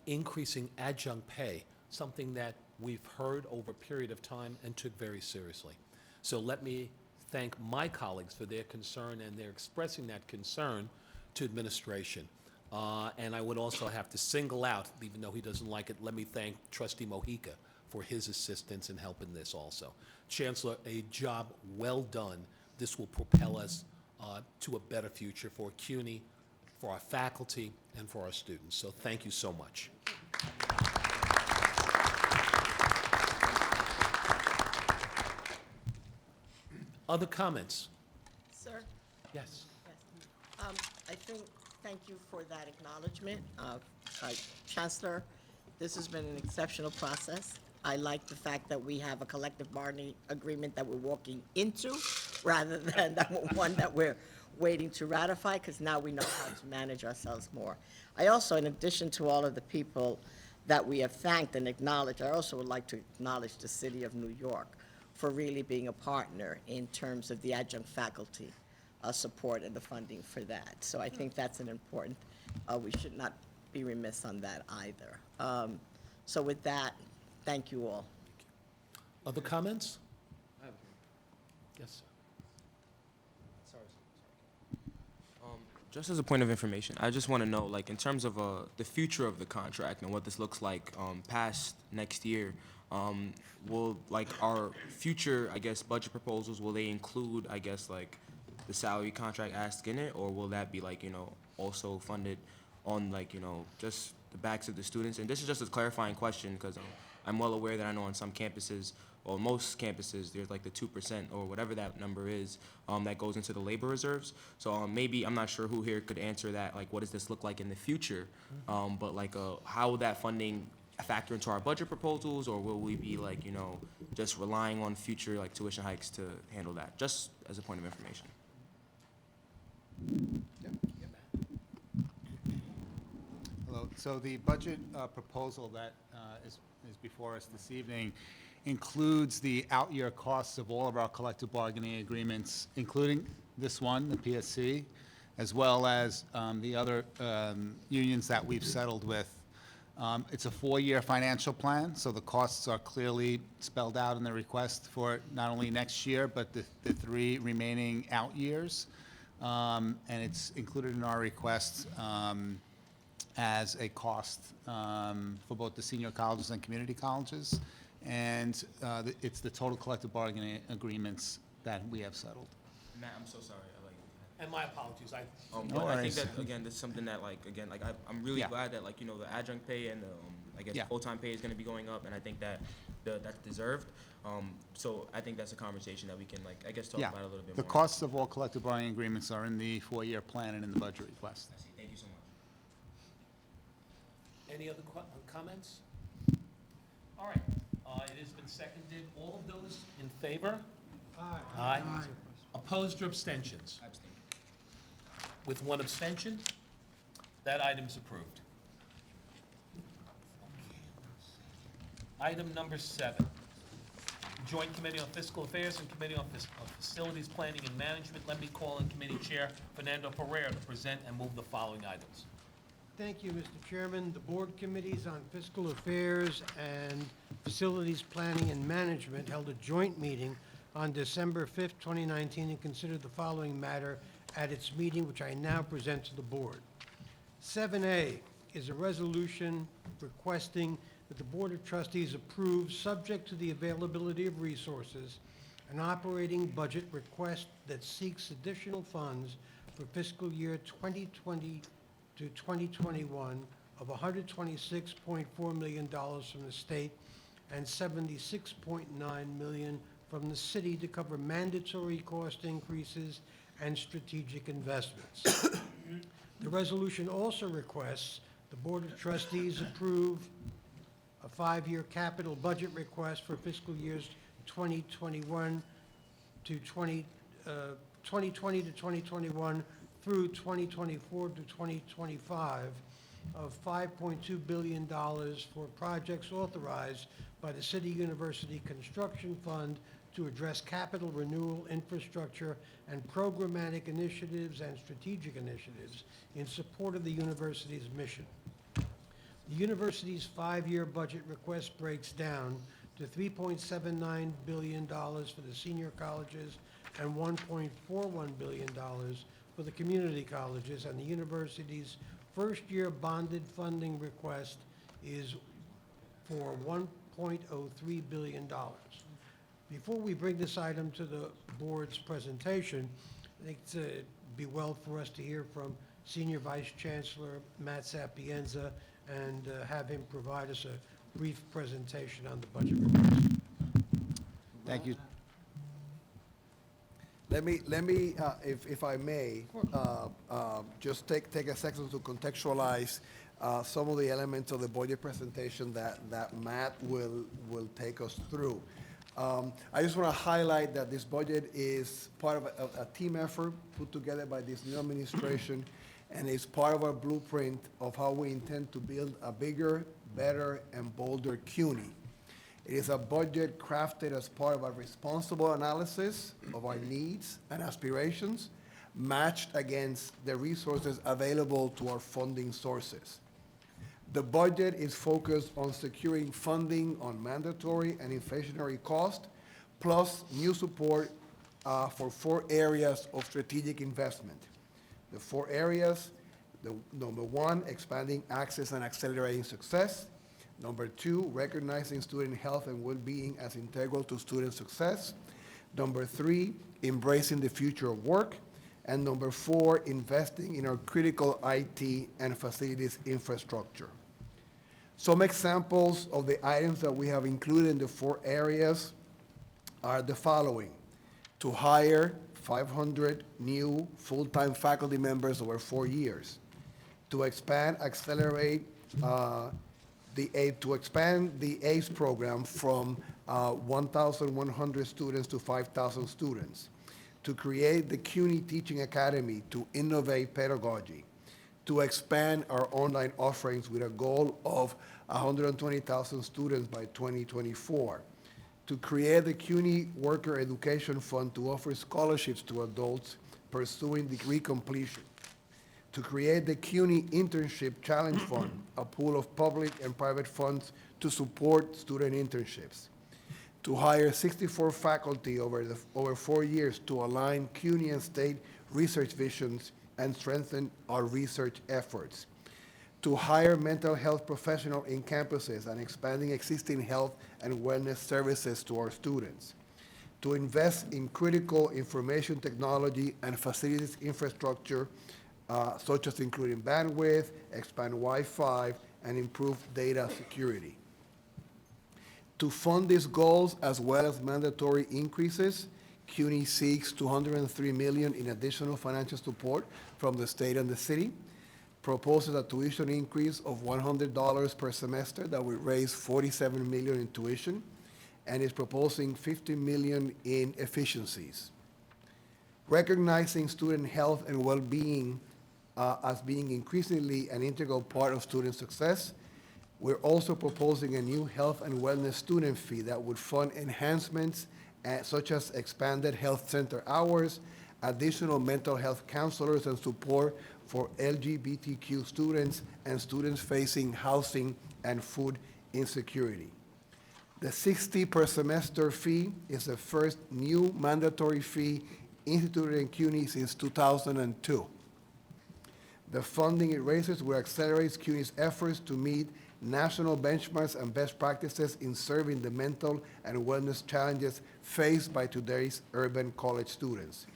increasing adjunct pay, something that we've heard over a period of time and took very seriously. So let me thank my colleagues for their concern, and they're expressing that concern to administration. And I would also have to single out, even though he doesn't like it, let me thank Trustee Mojica for his assistance in helping this also. Chancellor, a job well done. This will propel us to a better future for CUNY, for our faculty, and for our students. So thank you so much. Other comments? Sir? Yes. I think, thank you for that acknowledgement. Chancellor, this has been an exceptional process. I like the fact that we have a collective bargaining agreement that we're walking into, rather than one that we're waiting to ratify, because now we know how to manage ourselves more. I also, in addition to all of the people that we have thanked and acknowledged, I also would like to acknowledge the City of New York for really being a partner in terms of the adjunct faculty support and the funding for that. So I think that's an important, we should not be remiss on that either. So with that, thank you all. Other comments? Yes, sir. Just as a point of information, I just want to know, like, in terms of the future of the contract and what this looks like past next year, will, like, our future, I guess, budget proposals, will they include, I guess, like, the salary contract asked in it, or will that be, like, you know, also funded on, like, you know, just the backs of the students? And this is just a clarifying question, because I'm well aware that I know on some campuses, or most campuses, there's like the 2% or whatever that number is that goes into the labor reserves. So maybe, I'm not sure who here could answer that, like, what does this look like in the future? But like, how will that funding factor into our budget proposals, or will we be, like, you know, just relying on future, like, tuition hikes to handle that? Just as a point of information. Hello. So the budget proposal that is before us this evening includes the out-year costs of all of our collective bargaining agreements, including this one, the PSC, as well as the other unions that we've settled with. It's a 4-year financial plan, so the costs are clearly spelled out in the request for not only next year, but the 3 remaining out years. And it's included in our request as a cost for both the senior colleges and community colleges. And it's the total collective bargaining agreements that we have settled. Matt, I'm so sorry. And my apologies. But I think that, again, this is something that, like, again, like, I'm really glad that, like, you know, the adjunct pay and the, I guess, full-time pay is going to be going up, and I think that that's deserved. So I think that's a conversation that we can, like, I guess, talk about a little bit more. The costs of all collective bargaining agreements are in the 4-year plan and in the budget request. I see. Thank you so much. Any other comments? All right. It has been seconded. All of those in favor? Aye. Aye. Opposed or abstentions? Abstain. With one abstention, that item's approved. Item number 7, Joint Committee on Fiscal Affairs and Committee on Facilities Planning and Management. Let me call in Committee Chair Fernando Pereira to present and move the following items. Thank you, Mr. Chairman. The board committees on fiscal affairs and facilities planning and management held a joint meeting on December 5th, 2019, and considered the following matter at its meeting, which I now present to the board. 7A is a resolution requesting that the Board of Trustees approve, subject to the availability of resources, an operating budget request that seeks additional funds for fiscal year 2020 to 2021 of $126.4 million from the state and $76.9 million from the city to cover mandatory cost increases and strategic investments. The resolution also requests the Board of Trustees approve a 5-year capital budget request for fiscal years 2021 to 2020 to 2021 through 2024 to 2025 of $5.2 billion for projects authorized by the City University Construction Fund to address capital renewal, infrastructure, and programmatic initiatives and strategic initiatives in support of the university's mission. The university's 5-year budget request breaks down to $3.79 billion for the senior colleges and $1.41 billion for the community colleges, and the university's first-year bonded funding request is for $1.03 billion. Before we bring this item to the board's presentation, I think it'd be well for us to hear from Senior Vice Chancellor Matt Sapienza and have him provide us a brief presentation on the budget request. Thank you. Let me, if I may, just take a second to contextualize some of the elements of the budget presentation that Matt will take us through. I just want to highlight that this budget is part of a team effort put together by this new administration, and is part of our blueprint of how we intend to build a bigger, better, and bolder CUNY. It is a budget crafted as part of a responsible analysis of our needs and aspirations, matched against the resources available to our funding sources. The budget is focused on securing funding on mandatory and inflationary costs, plus new support for 4 areas of strategic investment. The 4 areas, number 1, expanding access and accelerating success. Number 2, recognizing student health and well-being as integral to student success. Number 3, embracing the future of work. And number 4, investing in our critical IT and facilities infrastructure. Some examples of the items that we have included in the 4 areas are the following: to hire 500 new full-time faculty members over 4 years, to expand, accelerate to expand the ACE program from 1,100 students to 5,000 students, to create the CUNY Teaching Academy to innovate pedagogy, to expand our online offerings with a goal of 120,000 students by 2024, to create the CUNY Worker Education Fund to offer scholarships to adults pursuing degree completion, to create the CUNY Internship Challenge Fund, a pool of public and private funds to support student internships, to hire 64 faculty over 4 years to align CUNY and state research visions and strengthen our research efforts, to hire mental health professionals in campuses and expanding existing health and wellness services to our students, to invest in critical information technology and facilities infrastructure, such as including bandwidth, expand Wi-Fi, and improve data security. To fund these goals, as well as mandatory increases, CUNY seeks $203 million in additional financial support from the state and the city, proposes a tuition increase of $100 per semester that would raise $47 million in tuition, and is proposing $50 million in efficiencies. Recognizing student health and well-being as being increasingly an integral part of student success, We're also proposing a new health and wellness student fee that would fund enhancements such as expanded health center hours, additional mental health counselors, and support for LGBTQ students and students facing housing and food insecurity. The $60 per semester fee is the first new mandatory fee instituted in CUNY since 2002. The funding it raises will accelerate CUNY's efforts to meet national benchmarks and best practices in serving the mental and wellness challenges faced by today's urban college students.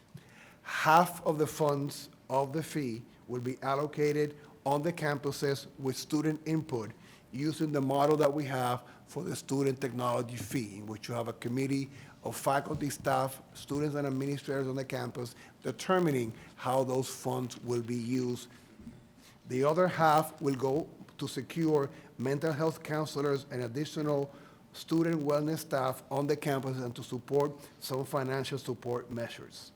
Half of the funds of the fee will be allocated on the campuses with student input using the model that we have for the student technology fee, in which you have a committee of faculty, staff, students, and administrators on the campus determining how those funds will be used. The other half will go to secure mental health counselors and additional student wellness staff on the campus and to support some financial support measures.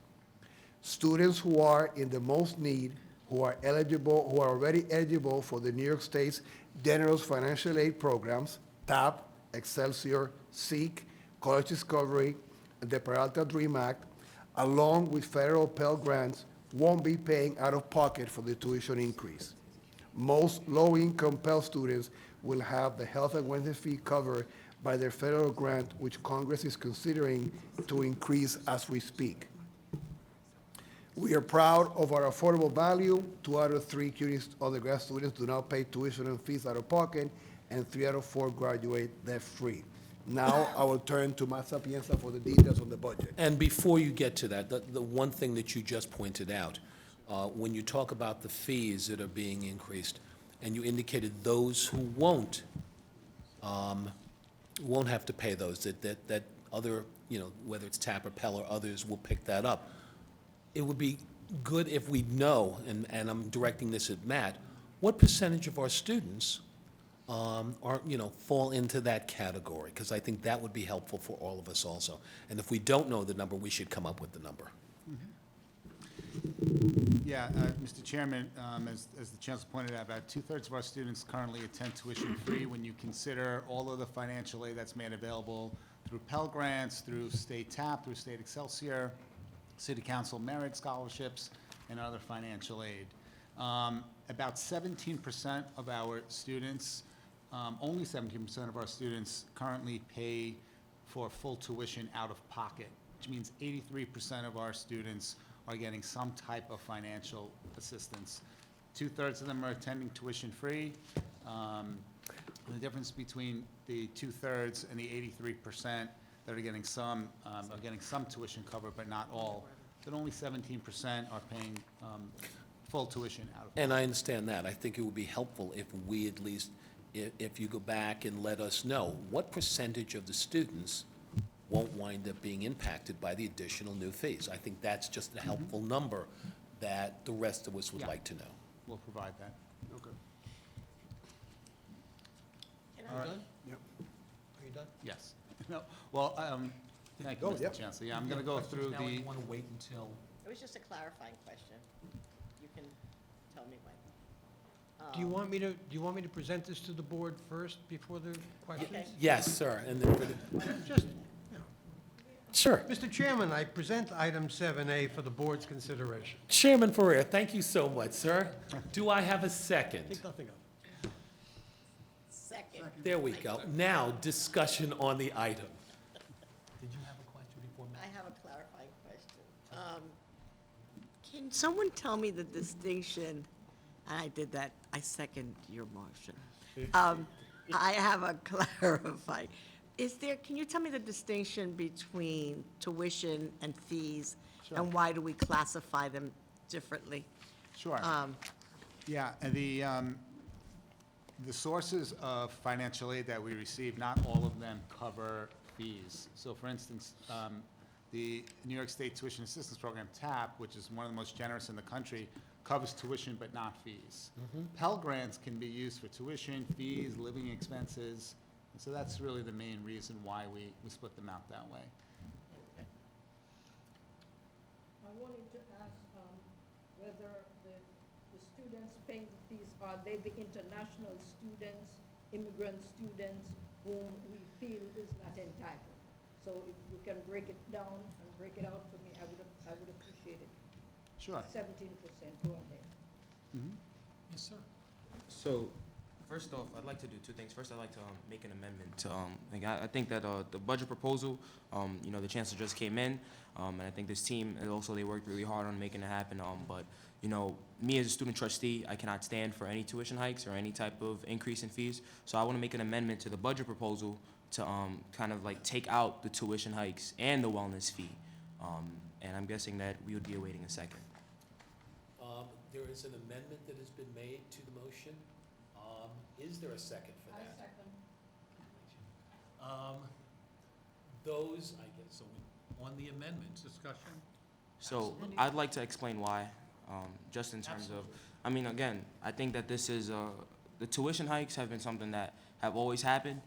Students who are in the most need, who are already eligible for the New York State's generous financial aid programs, TAP, Excelsior, SEEK, College Discovery, and the Peralta Dream Act, along with federal Pell Grants, won't be paying out of pocket for the tuition increase. Most low-income Pell students will have the health and wellness fee covered by their federal grant, which Congress is considering to increase as we speak. We are proud of our affordable value. 2 out of 3 CUNY undergrad students do not pay tuition and fees out of pocket, and 3 out of 4 graduate debt-free. Now, I will turn to Matt Sapienza for the details on the budget. And before you get to that, the one thing that you just pointed out, when you talk about the fees that are being increased, and you indicated those who won't have to pay those, that other, whether it's TAP or Pell or others will pick that up. It would be good if we know, and I'm directing this at Matt, what percentage of our students fall into that category? Because I think that would be helpful for all of us also. And if we don't know the number, we should come up with the number. Yeah, Mr. Chairman, as the chancellor pointed out, about 2/3 of our students currently attend tuition-free. When you consider all of the financial aid that's made available through Pell Grants, through state TAP, through state Excelsior, City Council merit scholarships, and other financial aid. About 17% of our students, only 17% of our students currently pay for full tuition out of pocket, which means 83% of our students are getting some type of financial assistance. 2/3 of them are attending tuition-free. The difference between the 2/3 and the 83% that are getting some tuition covered, but not all. But only 17% are paying full tuition out of. And I understand that. I think it would be helpful if we at least, if you go back and let us know what percentage of the students won't wind up being impacted by the additional new fees. I think that's just a helpful number that the rest of us would like to know. We'll provide that. Okay. All right. Yep. Are you done? Yes. No, well, thank you, Oh, Mr. yep. Chancellor. Yeah, I'm going to go through the. want to wait until? It was just a clarifying question. You can tell me when. Do you want me to present this to the board first before the questions? Okay. Yes, sir. And then for the, Just, sure. Mr. Chairman, I present item 7A for the board's consideration. Chairman Ferrer, thank you so much, sir. Do I have a second? Think nothing of it. Second. There we go. Now, discussion on the item. Did you have a question before I have a clarifying question. Can someone tell me the distinction, and I did that, I second your motion. I have a clarifying. Can you tell me the distinction between tuition and fees? Sure. And why do we classify them differently? Sure. Yeah, and the sources of financial aid that we receive, not all of them cover fees. So for instance, the New York State Tuition Assistance Program, TAP, which is one of the most generous in the country, covers tuition but not fees. Pell Grants can be used for tuition, fees, living expenses, and so that's really the main reason why we split them out that way. I wanted to ask whether the students paying the fees, are they the international students immigrant students whom we feel is not entitled. So if you can break it down and break it out for me, I would appreciate it. Sure. 17%, go ahead. Yes, sir. So, first off, I'd like to do two things. First, I'd like to make an amendment to, like, I think that the budget proposal, you know, the chancellor just came in, and I think this team, and also they worked really hard on making it happen, but, you know, me as a student trustee, I cannot stand for any tuition hikes or any type of increase in fees, so I want to make an amendment to the budget proposal to kind of like take out the tuition hikes and the wellness fee, and I'm guessing that we would be awaiting a second. There is an amendment that has been made to the motion. Is there a second for that? Those, I guess, so on the amendment, Discussion? So I'd like to explain why, just in terms of, I mean, again, I think that this is, the tuition hikes have been something that have always happened.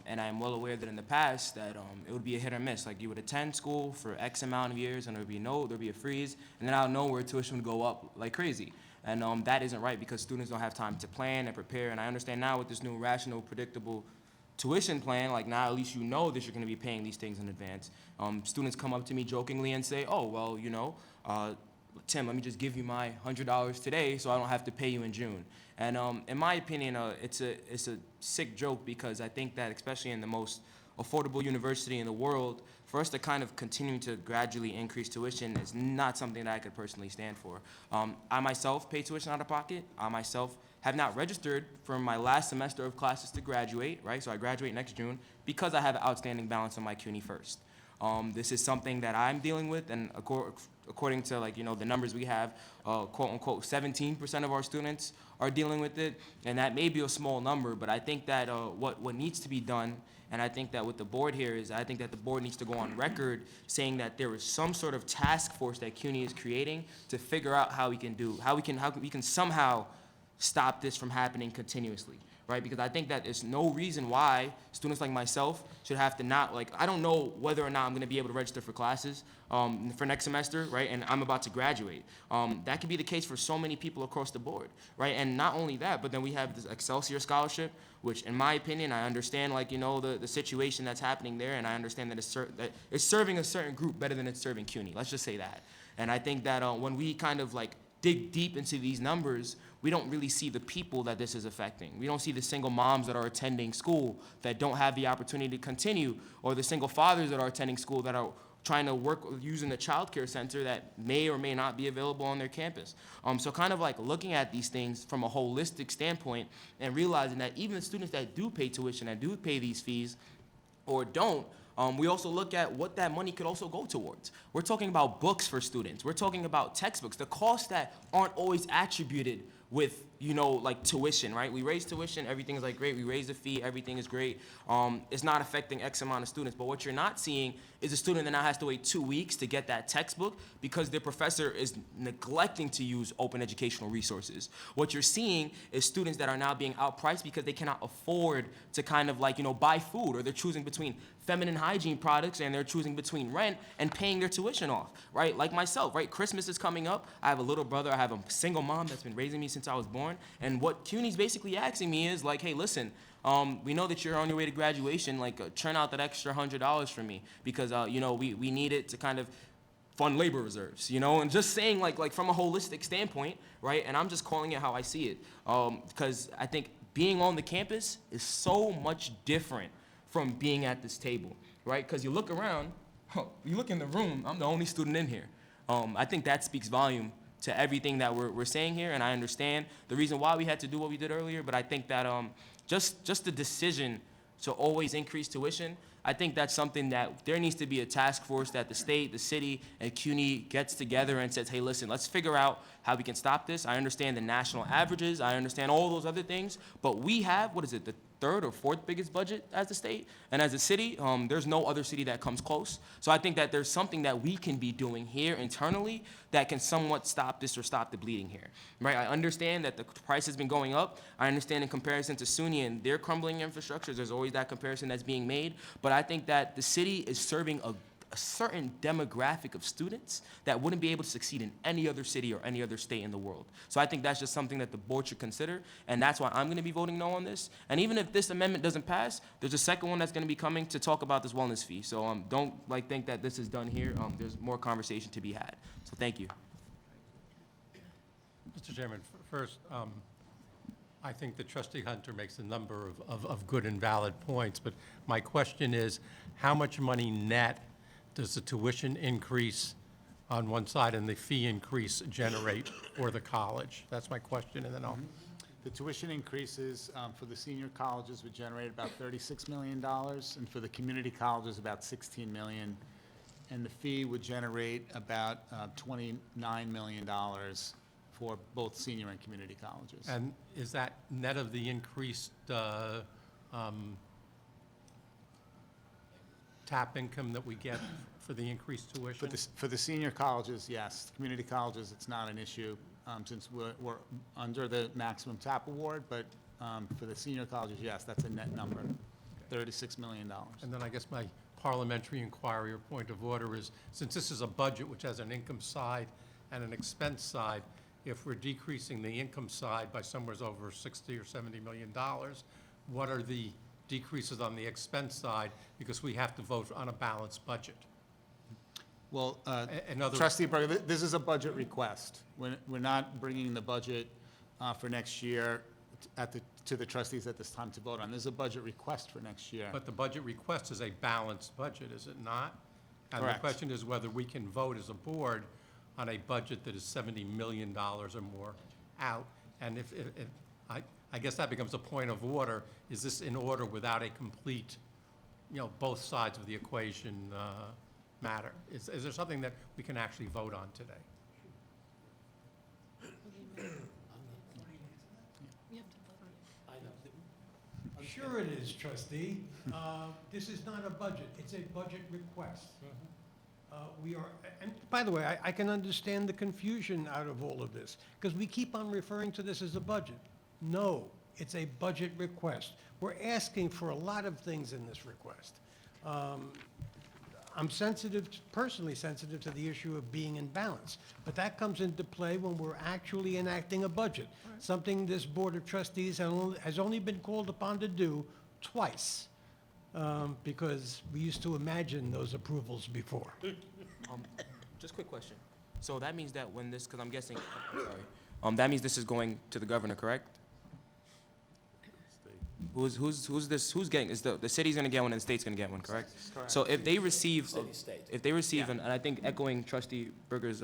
And I'm well aware that in the past that it would be a hit or miss. Like you would attend school for X amount of years and there'd be a freeze, and then out of nowhere tuition would go up like crazy. And that isn't right because students don't have time to plan and prepare. And I understand now with this new rational, predictable tuition plan, like now at least you know that you're going to be paying these things in advance. Students come up to me jokingly and say, oh, well, you know, Tim, let me just give you my $100 today so I don't have to pay you in June. And in my opinion, it's a sick joke because I think that especially in the most affordable university in the world, for us to kind of continue to gradually increase tuition is not something that I could personally stand for. I myself pay tuition out of pocket. I myself have not registered for my last semester of classes to graduate, right? So I graduate next June because I have an outstanding balance on my CUNY first. This is something that I'm dealing with, and according to, like, you know, the numbers we have, quote unquote, 17% of our students are dealing with it, and that may be a small number, but I think that what needs to be done, and I think that with the board here is, I think that the board needs to go on record saying that there is some sort of task force that CUNY is creating to figure out how we can somehow stop this from happening continuously. Right, because I think that there's no reason why students like myself should have to not, like, I don't know whether or not I'm gonna be able to register for classes for next semester, right, and I'm about to graduate. That could be the case for so many people across the board, right, and not only that, but then we have this Excelsior Scholarship, which in my opinion, I understand, like, you know, the situation that's happening there, and I understand that it's serving a certain group better than it's serving CUNY, let's just say that. And I think that when we kind of, like, dig deep into these numbers, we don't really see the people that this is affecting. We don't see the single moms that are attending school that don't have the opportunity to continue, or the single fathers that are attending school that are trying to work using the child care center that may or may not be available on their campus. So kind of like looking at these things from a holistic standpoint and realizing that even the students that do pay tuition and do pay these fees or don't, we also look at what that money could also go towards. We're talking about books for students. We're talking about textbooks, the costs that aren't always attributed with, you know, like tuition, right? We raise tuition, everything is like great. We raise the fee, everything is great. It's not affecting X amount of students. But what you're not seeing is a student that now has to wait 2 weeks to get that textbook because their professor is neglecting to use open educational resources. What you're seeing is students that are now being outpriced because they cannot afford to kind of like, you know, buy food, or they're choosing between feminine hygiene products and they're choosing between rent and paying their tuition off, right? Like myself, right? Christmas is coming up. I have a little brother. I have a single mom that's been raising me since I was born. And what CUNY's basically asking me is like, hey, listen, we know that you're on your way to graduation, like churn out that extra $100 for me because, you know, we need it to kind of fund labor reserves, you know, and just saying like from a holistic standpoint, right? And I'm just calling it how I see it because I think being on the campus is so much different from being at this table, right? Because you look around, you look in the room, I'm the only student in here. I think that speaks volume to everything that we're saying here, and I understand the reason why we had to do what we did earlier, but I think that just the decision to always increase tuition, I think that's something that there needs to be a task force that the state, the city, and CUNY gets together and says, hey, listen, let's figure out how we can stop this. I understand the national averages, I understand all those other things, but we have, what is it, the third or fourth biggest budget as a state, and as a city, there's no other city that comes close. So I think that there's something that we can be doing here internally that can somewhat stop this or stop the bleeding here, right? I understand that the price has been going up. I understand in comparison to SUNY and their crumbling infrastructures, there's always that comparison that's being made, but I think that the city is serving a a certain demographic of students that wouldn't be able to succeed in any other city or any other state in the world. So I think that's just something that the board should consider, and that's why I'm gonna be voting no on this. And even if this amendment doesn't pass, there's a second one that's gonna be coming to talk about this wellness fee. So don't think that this is done here. There's more conversation to be had. So thank you. Mr. Chairman, first, I think that Trustee Hunter makes a number of good and valid points, but my question is, how much money net does the tuition increase on one side and the fee increase generate for the college? That's my question, and then I'll... The tuition increases for the senior colleges would generate about $36 million, and for the community colleges, about $16 million. And the fee would generate about $29 million for both senior and community colleges. And is that net of the increased tap income that we get for the increased tuition? For the senior colleges, yes. Community colleges, it's not an issue, since we're under the maximum tap award, but for the senior colleges, yes, that's a net number, $36 million. And then I guess my parliamentary inquiry or point of order is, since this is a budget which has an income side and an expense side, if we're decreasing the income side by somewhere over $60 or $70 million, what are the decreases on the expense side? Because we have to vote on a balanced budget. Well, In other- Trustee Berger, this is a budget request. We're not bringing the budget for next year to the trustees at this time to vote on. This is a budget request for next year. But the budget request is a balanced budget, is it not? And the Correct. question is whether we can vote as a board on a budget that is $70 million or more out. And if I guess that becomes a point of order. Is this in order without a complete, both sides of the equation matter? Is there something that we can actually vote on today? Sure it is, trustee. This is not a budget, it's a budget request. We are, and by the way, I can understand the confusion out of all of this, because we keep on referring to this as a budget. No, it's a budget request. We're asking for a lot of things in this request. I'm personally sensitive to the issue of being in balance, but that comes into play when we're actually enacting a budget, something this Board of Trustees has only been called upon to do twice, because we used to imagine those approvals before. Just quick question. So that means that when this, because I'm guessing, sorry, that means this is going to the governor, correct? Who's getting, is the city's gonna get one and the state's gonna get one, correct? Correct. So if they receive, State. if they receive, and I think echoing Trustee Berger's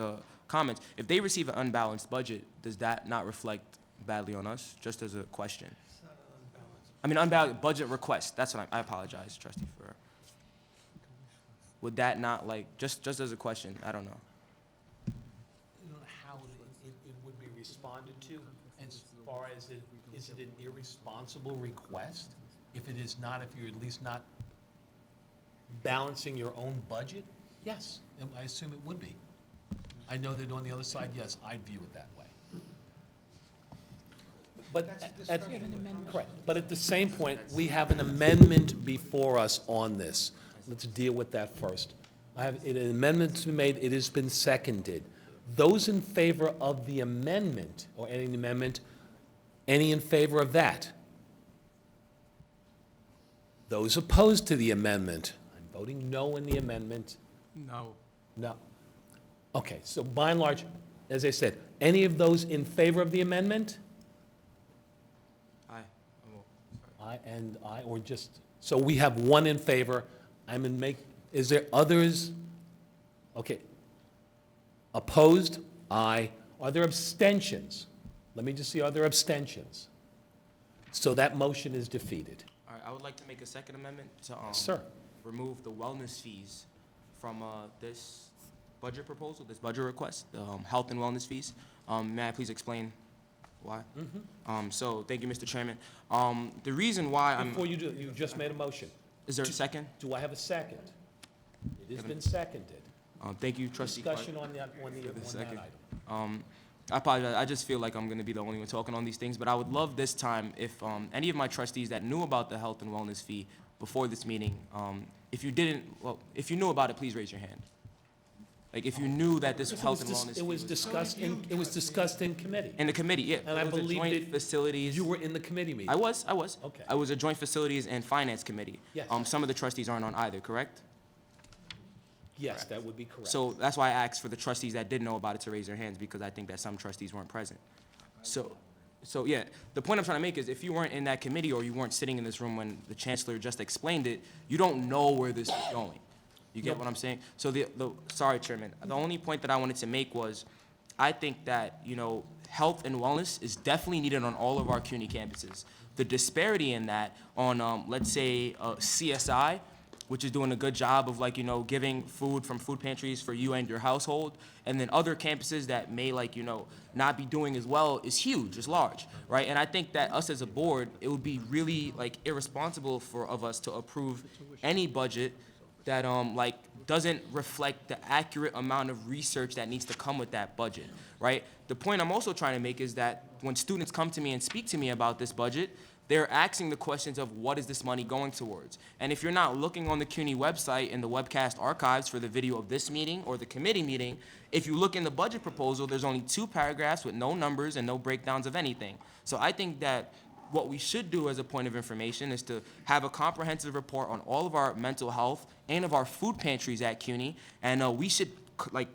comments, if they receive an unbalanced budget, does that not reflect badly on us, just as a question? I mean, unbalanced budget request, that's what I apologize, Trustee Ferrer. Would that not, just as a question, I don't know. How it would be responded to, as far as is it an irresponsible request? If it is not, if you're at least not balancing your own budget, yes, I assume it would be. I know that on the other side, yes, I'd view it that way. But correct, but at the same point, we have an amendment before us on this. Let's deal with that first. An amendment's been made, it has been seconded. Those in favor of the amendment, or any amendment, any in favor of that? Those opposed to the amendment? I'm voting no in the amendment. No. No. Okay, so by and large, as I said, any of those in favor of the amendment? Aye. Aye and aye, or just, so we have one in favor. I'm in is there others? Okay. Opposed? Aye. Are there abstentions? Let me just see, are there abstentions? So that motion is defeated. All right, I would like to make a second amendment to Sir. remove the wellness fees from this budget proposal, this budget request, the health and wellness fees. May I please explain why? So, thank you, Mr. Chairman. The reason why I'm... Before you do, you just made a motion. Is there a second? Do I have a second? It has been seconded. Thank you, Trustee Clark. Discussion on that second. item. I apologize, I just feel like I'm gonna be the only one talking on these things, but I would love this time if any of my trustees that knew about the health and wellness fee before this meeting. If you didn't, well, if you knew about it, please raise your hand. Like, if you knew that this health and wellness fee It was discussed in committee. in the committee, yeah. And I It was a believe joint that facilities. You were in the committee meeting. I was. Okay. I was a joint facilities and finance committee. Yes. Some of the trustees aren't on either, correct? Yes, that would be correct. So that's why I asked for the trustees that did know about it to raise their hands, because I think that some trustees weren't present. So yeah, the point I'm trying to make is if you weren't in that committee or you weren't sitting in this room when the chancellor just explained it, you don't know where this is going. You get what I'm saying? So sorry, Chairman, the only point that I wanted to make was, I think that, health and wellness is definitely needed on all of our CUNY campuses. The disparity in that on, let's say, CSI, which is doing a good job of giving food from food pantries for you and your household, and then other campuses that may not be doing as well, is huge, is large, right? And I think that us as a board, it would be really irresponsible of us to approve any budget that doesn't reflect the accurate amount of research that needs to come with that budget, right? The point I'm also trying to make is that when students come to me and speak to me about this budget, they're asking the questions of what is this money going towards? And if you're not looking on the CUNY website in the webcast archives for the video of this meeting or the committee meeting, if you look in the budget proposal, there's only 2 paragraphs with no numbers and no breakdowns of anything. So I think that what we should do as a point of information is to have a comprehensive report on all of our mental health and of our food pantries at CUNY, and we should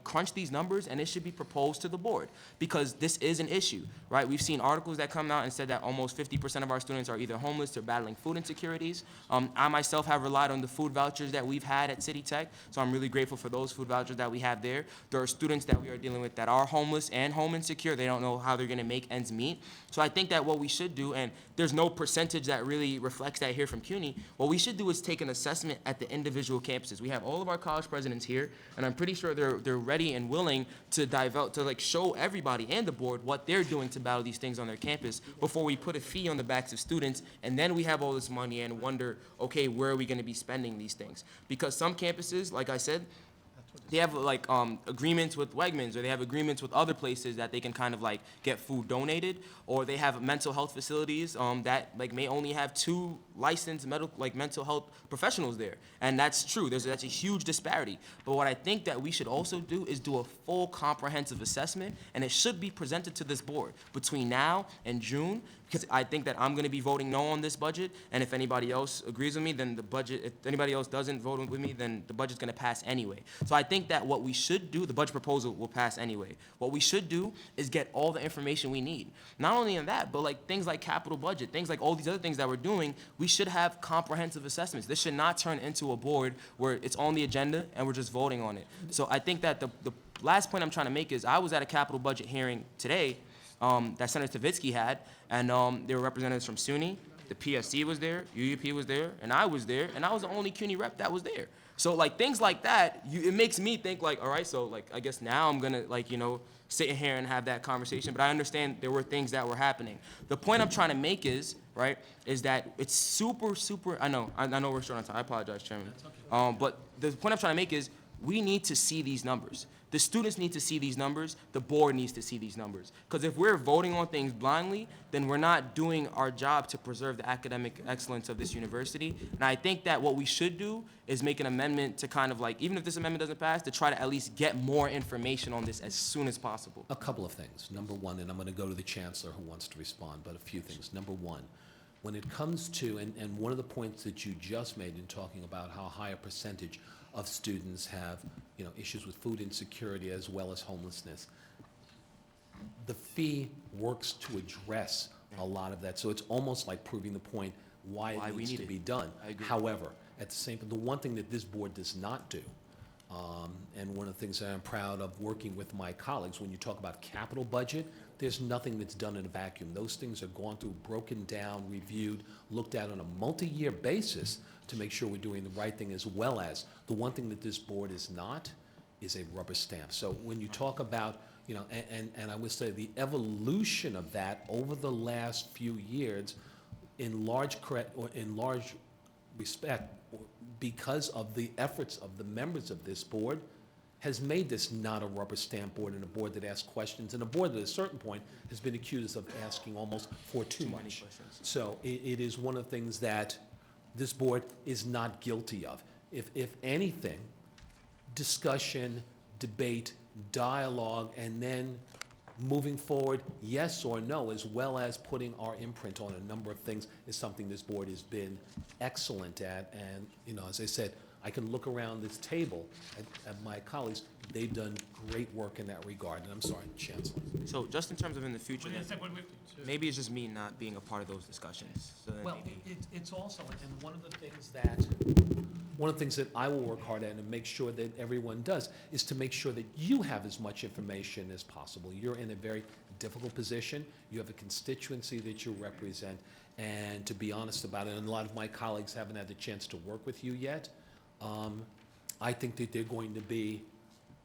crunch these numbers, and it should be proposed to the board, because this is an issue, right? We've seen articles that come out and said that almost 50% of our students are either homeless or battling food insecurities. I myself have relied on the food vouchers that we've had at City Tech, so I'm really grateful for those food vouchers that we have there. There are students that we are dealing with that are homeless and home insecure. They don't know how they're gonna make ends meet. So I think that what we should do, and there's no percentage that really reflects that here from CUNY, what we should do is take an assessment at the individual campuses. We have all of our college presidents here, and I'm pretty sure they're ready and willing to show everybody and the board what they're doing to battle these things on their campus before we put a fee on the backs of students, and then we have all this money and wonder, okay, where are we gonna be spending these things? Because some campuses, like I said, they have agreements with Wegmans, or they have agreements with other places that they can kind of get food donated, or they have mental health facilities that may only have 2 licensed mental health professionals there, and that's true. That's a huge disparity. But what I think that we should also do is do a full comprehensive assessment, and it should be presented to this board between now and June, because I think that I'm going to be voting no on this budget, and if anybody else agrees with me, then the budget, if anybody else doesn't vote with me, then the budget's going to pass anyway. So I think that what we should do, the budget proposal will pass anyway. What we should do is get all the information we need. Not only in that, but things like capital budget, things like all these other things that we're doing, we should have comprehensive assessments. This should not turn into a board where it's on the agenda and we're just voting on it. So I think that the last point I'm trying to make is I was at a capital budget hearing today that Senator Tavitsky had, and there were representatives from SUNY, the PSC was there, UUP was there, and I was there, and I was the only CUNY rep that was there. So things like that, it makes me think all right, so I guess now I'm gonna sit in here and have that conversation, but I understand there were things that were happening. The point I'm trying to make is that it's super, I know we're short on time, I apologize, Chairman. But the point I'm trying to make is we need to see these numbers. The students need to see these numbers, the board needs to see these numbers. Because if we're voting on things blindly, then we're not doing our job to preserve the academic excellence of this university. And I think that what we should do is make an amendment to kind of even if this amendment doesn't pass, to try to at least get more information on this as soon as possible. A couple of things. Number one, and I'm going to go to the chancellor who wants to respond, but a few things. Number one, when it comes to, and one of the points that you just made in talking about how high a percentage of students have, issues with food insecurity as well as homelessness, the fee works to address a lot of that. So it's almost like proving the point why it needs to be done. I agree. However, at the same time, the one thing that this board does not do, and one of the things that I'm proud of working with my colleagues, when you talk about capital budget, there's nothing that's done in a vacuum. Those things are gone through, broken down, reviewed, looked at on a multi-year basis to make sure we're doing the right thing, as well as the one thing that this board is not is a rubber stamp. So when you talk about, and I would say the evolution of that over the last few years, in large respect, because of the efforts of the members of this board, has made this not a rubber stamp board, and a board that asks questions, and a board that at a certain point has been accused of asking almost for too much. Questions. So it is one of the things that this board is not guilty of. If anything, discussion, debate, dialogue, and then moving forward, yes or no, as well as putting our imprint on a number of things, is something this board has been excellent at. And, you know, as I said, I can look around this table at my colleagues. They've done great work in that regard. And I'm sorry, Chancellor. So just in terms of in the future, then, maybe it's just me not being a part of those discussions. So then Well, maybe. it's also, and one of the things that I will work hard at and make sure that everyone does is to make sure that you have as much information as possible. You're in a very difficult position. You have a constituency that you represent, and to be honest about it, and a lot of my colleagues haven't had the chance to work with you yet, I think that they're going to be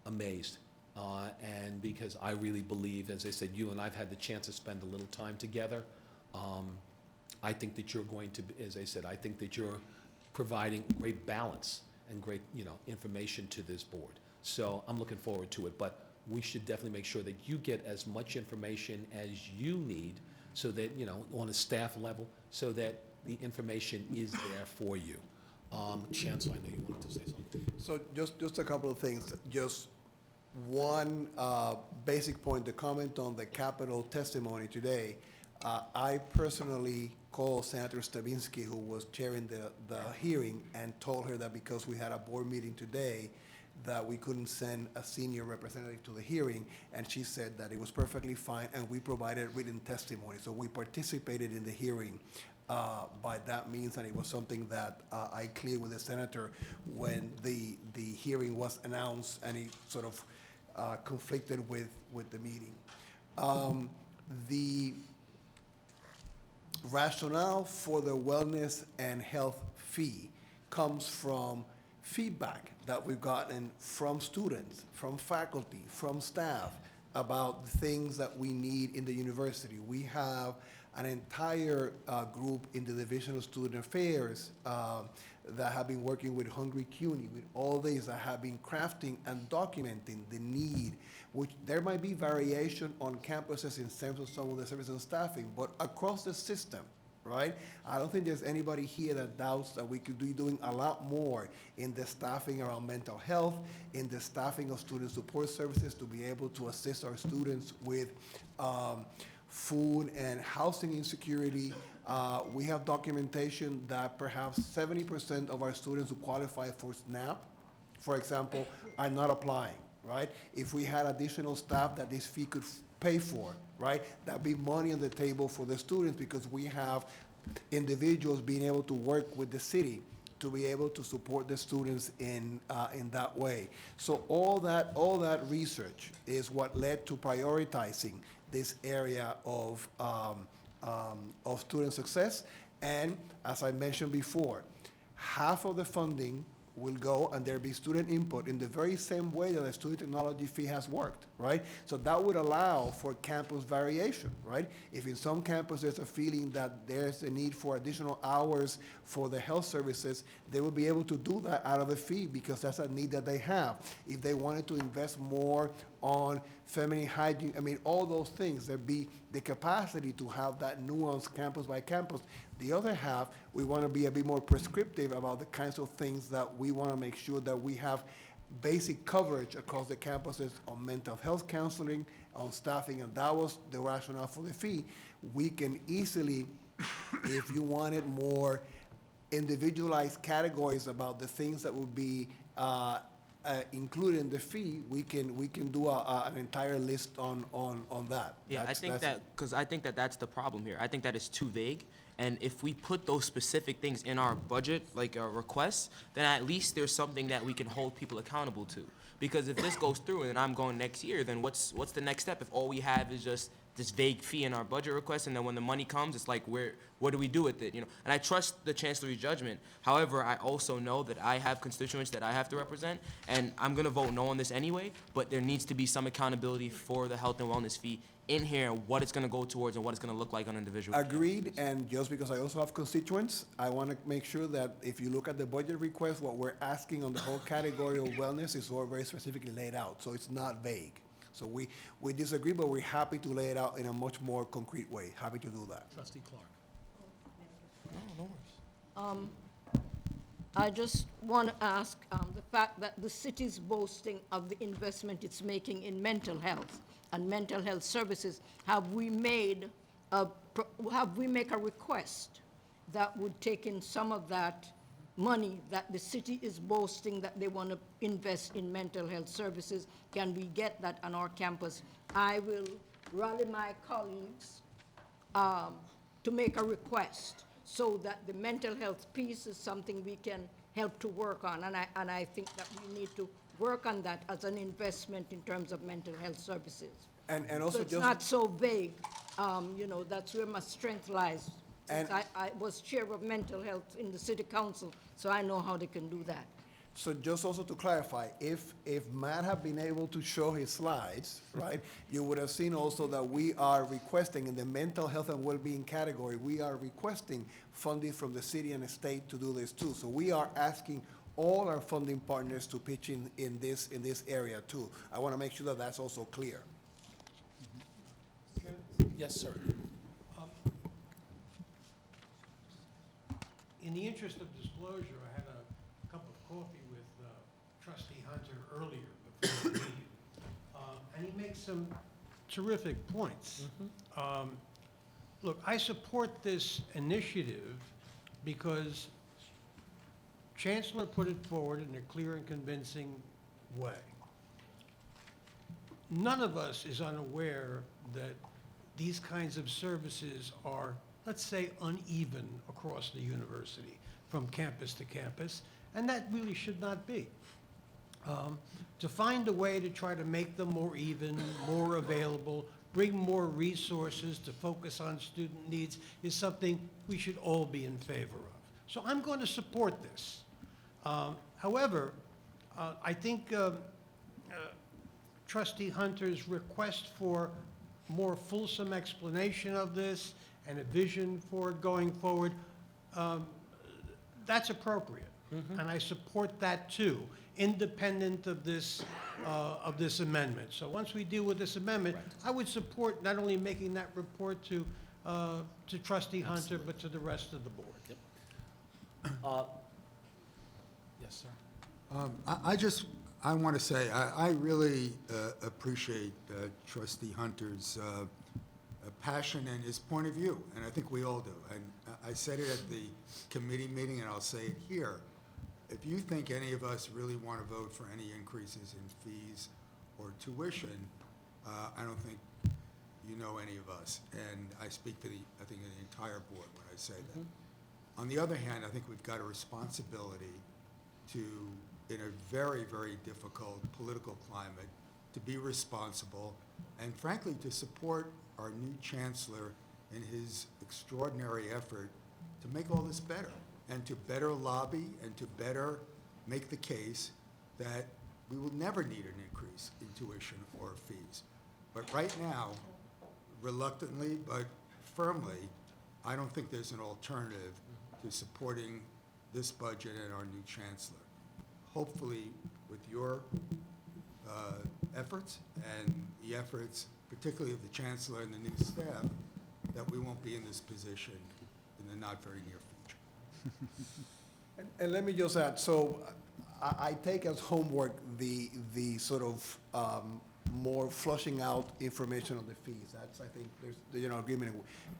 amazed. And because I really believe, as I said, you and I've had the chance to spend a little time together, I think that you're going to, as I said, I think that you're providing great balance and great, you know, information to this board. So I'm looking forward to it, but we should definitely make sure that you get as much information as you need so that, you know, on a staff level, so that the information is there for you. Chancellor, I know you wanted to say something. So just a couple of things. Just one basic point to comment on the capital testimony today. I personally called Senator Stavinsky, who was chairing the hearing, and told her that because we had a board meeting today, that we couldn't send a senior representative to the hearing, and she said that it was perfectly fine, and we provided written testimony. So we participated in the hearing by that means, and it was something that I cleared with the senator when the hearing was announced, and it sort of conflicted with the meeting. The rationale for the wellness and health fee comes from feedback that we've gotten from students, from faculty, from staff about the things that we need in the university. We have an entire group in the Division of Student Affairs that have been working with Hungry CUNY, with all these that have been crafting and documenting the need, which there might be variation on campuses in terms of some of the services and staffing, but across the system, right? I don't think there's anybody here that doubts that we could be doing a lot more in the staffing around mental health, in the staffing of student support services to be able to assist our students with food and housing insecurity. We have documentation that perhaps 70% of our students who qualify for SNAP, for example, are not applying, right? If we had additional staff that this fee could pay for, right, that'd be money on the table for the students because we have individuals being able to work with the city to be able to support the students in that way. So all that research is what led to prioritizing this area of student success. And as I mentioned before, half of the funding will go and there'll be student input in the very same way that the student technology fee has worked, right? So that would allow for campus variation, right? If in some campuses there's a feeling that there's a need for additional hours for the health services, they will be able to do that out of the fee because that's a need that they have. If they wanted to invest more on feminine hygiene, I mean, all those things, there'd be the capacity to have that nuance campus by campus. The other half, we want to be a bit more prescriptive about the kinds of things that we want to make sure that we have basic coverage across the campuses on mental health counseling, on staffing, and that was the rationale for the fee. We can easily, if you wanted more individualized categories about the things that would be included in the fee, we can do an entire list on that. Yeah, I think that that's the problem here. I think that it's too vague. And if we put those specific things in our budget, like our requests, then at least there's something that we can hold people accountable to. Because if this goes through and I'm going next year, then what's the next step if all we have is just this vague fee in our budget request, and then when the money comes, it's like, what do we do with it, you know? And I trust the Chancellor's judgment. However, I also know that I have constituents that I have to represent, and I'm gonna vote no on this anyway, but there needs to be some accountability for the health and wellness fee in here, what it's gonna go towards and what it's gonna look like on individual. Agreed, and just because I also have constituents, I want to make sure that if you look at the budget request, what we're asking on the whole category of wellness is all very specifically laid out, so it's not vague. So we disagree, but we're happy to lay it out in a much more concrete way. Happy to do that. Trustee Clark. I just want to ask, the fact that the city's boasting of the investment it's making in mental health and mental health services, have we make a request that would take in some of that money that the city is boasting that they want to invest in mental health services? Can we get that on our campus? I will rally my colleagues to make a request so that the mental health piece is something we can help to work on. And I think that we need to work on that as an investment in terms of mental health services. And also So it's just. not so vague, you know, that's where my strength lies. And- I was chair of mental health in the city council, so I know how they can do that. So just also to clarify, if Matt had been able to show his slides, right, you would have seen also that we are requesting in the mental health and well-being category, we are requesting funding from the city and the state to do this too. So we are asking all our funding partners to pitch in this area too. I want to make sure that that's also clear. Yes, sir. In the interest of disclosure, I had a cup of coffee with trustee Hunter earlier before the meeting. And he makes some terrific points. Look, I support this initiative because Chancellor put it forward in a clear and convincing way. None of us is unaware that these kinds of services are, let's say, uneven across the university, from campus to campus, and that really should not be. To find a way to try to make them more even, more available, bring more resources to focus on student needs is something we should all be in favor of. So I'm going to support this. However, I think Trustee Hunter's request for more fulsome explanation of this and a vision for it going forward, that's appropriate. And I support that too, independent of this amendment. So once we deal with this amendment, I would support not only making that report to Trustee Hunter, but to the rest of the board. Yes, sir. I want to say, I really appreciate Trustee Hunter's passion and his point of view, and I think we all do. And I said it at the committee meeting, and I'll say it here. If you think any of us really want to vote for any increases in fees or tuition, I don't think you know any of us. And I speak for I think the entire board when I say that. On the other hand, I think we've got a responsibility to, in a very, very difficult political climate, to be responsible and frankly to support our new chancellor in his extraordinary effort to make all this better and to better lobby and to better make the case that we will never need an increase in tuition or fees. But right now, reluctantly but firmly, I don't think there's an alternative to supporting this budget and our new chancellor. Hopefully, with your efforts and the efforts, particularly of the chancellor and the new staff, that we won't be in this position in the not very near future. And let me just add, so I take as homework the sort of more flushing out information on the fees. That's, I think, there's, agreement.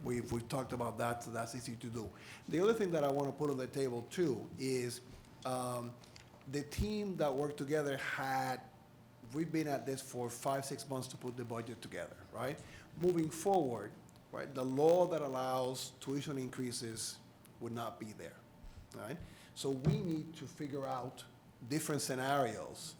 We've talked about that, so that's easy to do. The other thing that I want to put on the table too is the team that worked together we've been at this for 5-6 months to put the budget together, right? Moving forward, right, the law that allows tuition increases would not be there, right? So we need to figure out different scenarios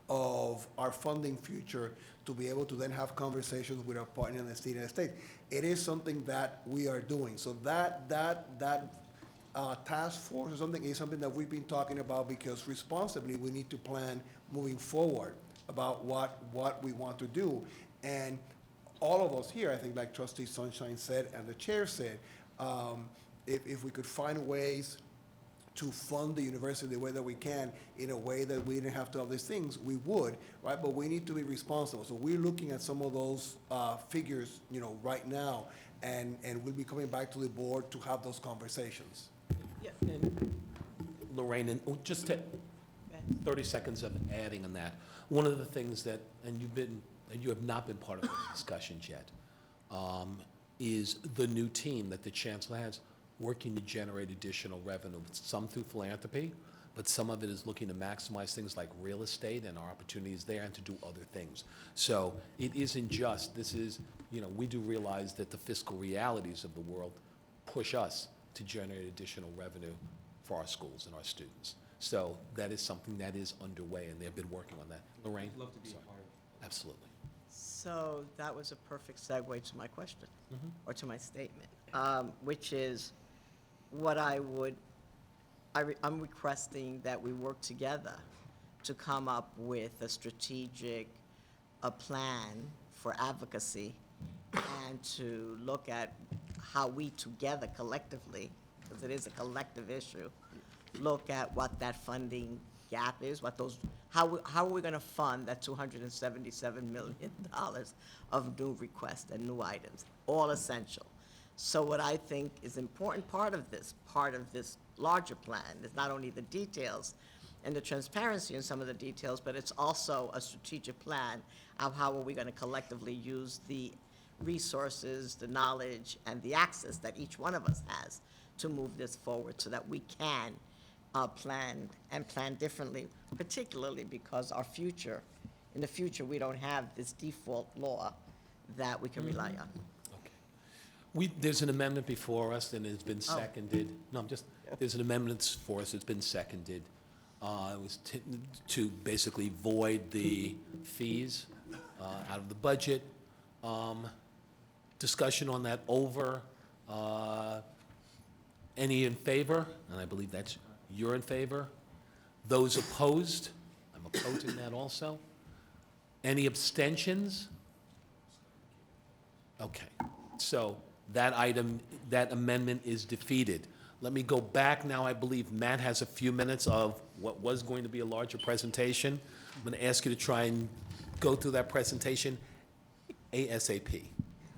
of our funding future to be able to then have conversations with our partner in the city and the state. It is something that we are doing. So that task force or something is something that we've been talking about because responsibly we need to plan moving forward about what we want to do. And all of us here, I think like Trustee Sunshine said and the chair said, if we could find ways to fund the university the way that we can, in a way that we didn't have to have these things, we would, right? But we need to be responsible. So we're looking at some of those figures, right now, and we'll be coming back to the board to have those conversations. And Lorraine, and just to 30 seconds of adding on that. One of the things that, and you have not been part of the discussions yet, is the new team that the chancellor has working to generate additional revenue, some through philanthropy, but some of it is looking to maximize things like real estate and our opportunities there and to do other things. So it isn't just, this is, we do realize that the fiscal realities of the world push us to generate additional revenue for our schools and our students. So that is something that is underway, and they've been working on that. Lorraine? I'd love to be a Sorry. part of it. Absolutely. So that was a perfect segue to my question, or to my statement, which is what I'm requesting that we work together to come up with a strategic, plan for advocacy and to look at how we together collectively, because it is a collective issue, look at what that funding gap is, how are we gonna fund that $277 million of new requests and new items, all essential. So what I think is important part of this larger plan is not only the details and the transparency in some of the details, but it's also a strategic plan of how are we gonna collectively use the resources, the knowledge, and the access that each one of us has to move this forward so that we can plan differently, particularly because in the future, we don't have this default law that we can rely on. There's an amendment before us, and it's been seconded. No, there's an amendment for us, it's been seconded. It was to basically void the fees out of the budget. Discussion on that over. Any in favor? And I believe you're in favor. Those opposed? I'm opposing that also. Any abstentions? Okay, so that amendment is defeated. Let me go back now. I believe Matt has a few minutes of what was going to be a larger presentation. I'm going to ask you to try and go through that presentation ASAP.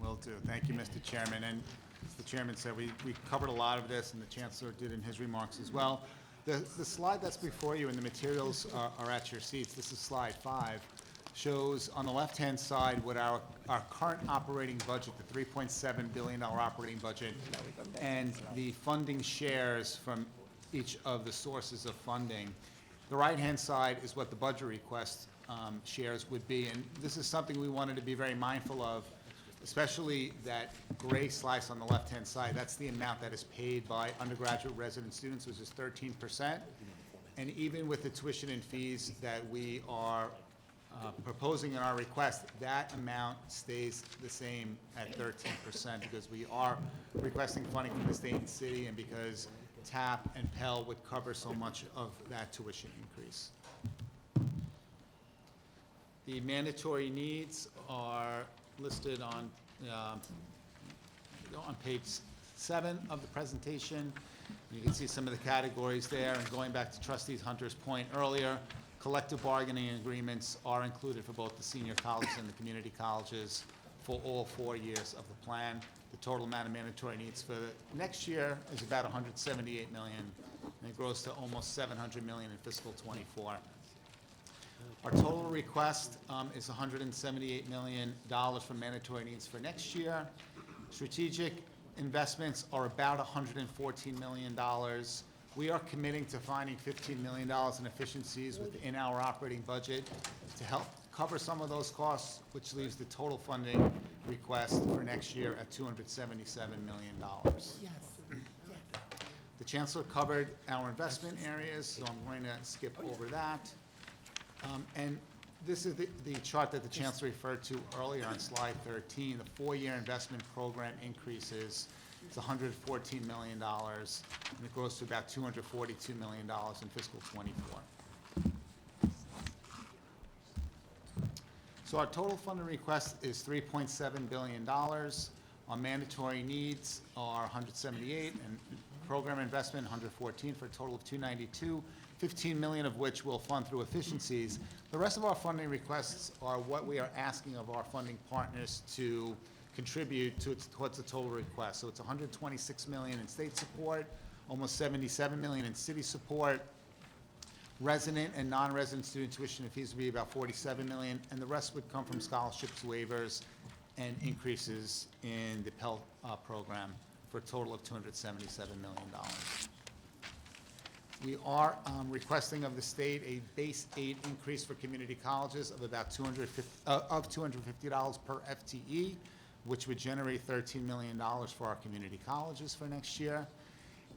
Will do. Thank you, Mr. Chairman. And as the chairman said, we covered a lot of this, and the chancellor did in his remarks as well. The slide that's before you and the materials are at your seats. This is slide 5. Shows on the left-hand side what our current operating budget, the $3.7 billion operating budget, and the funding shares from each of the sources of funding. The right-hand side is what the budget request shares would be, and this is something we wanted to be very mindful of, especially that gray slice on the left-hand side. That's the amount that is paid by undergraduate resident students, which is 13%. And even with the tuition and fees that we are proposing in our request, that amount stays the same at 13% because we are requesting funding from the state and city, and because TAP and Pell would cover so much of that tuition increase. The mandatory needs are listed on page 7 of the presentation. You can see some of the categories there, and going back to Trustees Hunter's point earlier, collective bargaining agreements are included for both the senior colleges and the community colleges for all 4 years of the plan. The total amount of mandatory needs for next year is about $178 million, and it grows to almost $700 million in fiscal '24. Our total request is $178 million for mandatory needs for next year. Strategic investments are about $114 million. We are committing to finding $15 million in efficiencies within our operating budget to help cover some of those costs, which leaves the total funding request for next year at $277 million. The chancellor covered our investment areas, so I'm going to skip over that. And this is the chart that the chancellor referred to earlier on slide 13. The 4-year investment program increases. It's $114 million, and it grows to about $242 million in fiscal '24. So our total funding request is $3.7 billion. Our mandatory needs are $178, and program investment $114 for a total of $292. $15 million of which we'll fund through efficiencies. The rest of our funding requests are what we are asking of our funding partners to contribute towards the total request. So it's $126 million in state support, almost $77 million in city support. Resident and non-resident student tuition and fees would be about $47 million, and the rest would come from scholarships, waivers, and increases in the Pell program for a total of $277 million. We are requesting of the state a base aid increase for community colleges of about $250 per FTE, which would generate $13 million for our community colleges for next year.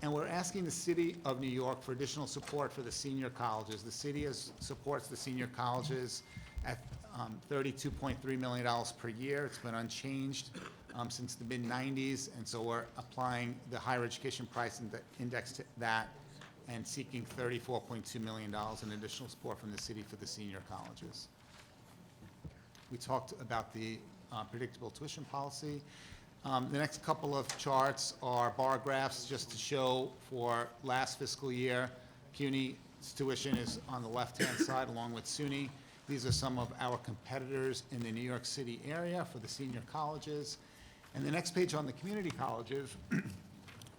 And we're asking the City of New York for additional support for the senior colleges. The city supports the senior colleges at $32.3 million per year. It's been unchanged since the mid-90s, and so we're applying the higher education price index to that and seeking $34.2 million in additional support from the city for the senior colleges. We talked about the predictable tuition policy. The next couple of charts are bar graphs just to show for last fiscal year. CUNY's tuition is on the left-hand side along with SUNY. These are some of our competitors in the New York City area for the senior colleges. And the next page on the community colleges,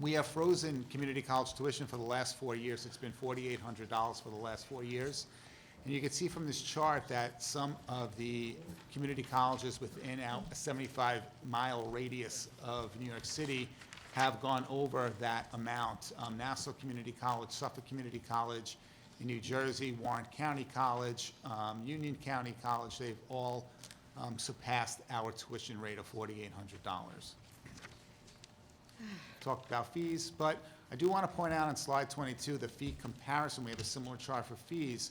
we have frozen community college tuition for the last 4 years. It's been $4,800 for the last 4 years. And you can see from this chart that some of the community colleges within a 75-mile radius of New York City have gone over that amount. Nassau Community College, Suffolk Community College, in New Jersey, Warren County College, Union County College, they've all surpassed our tuition rate of $4,800. Talked about fees, but I do want to point out on slide 22 the fee comparison. We have a similar chart for fees.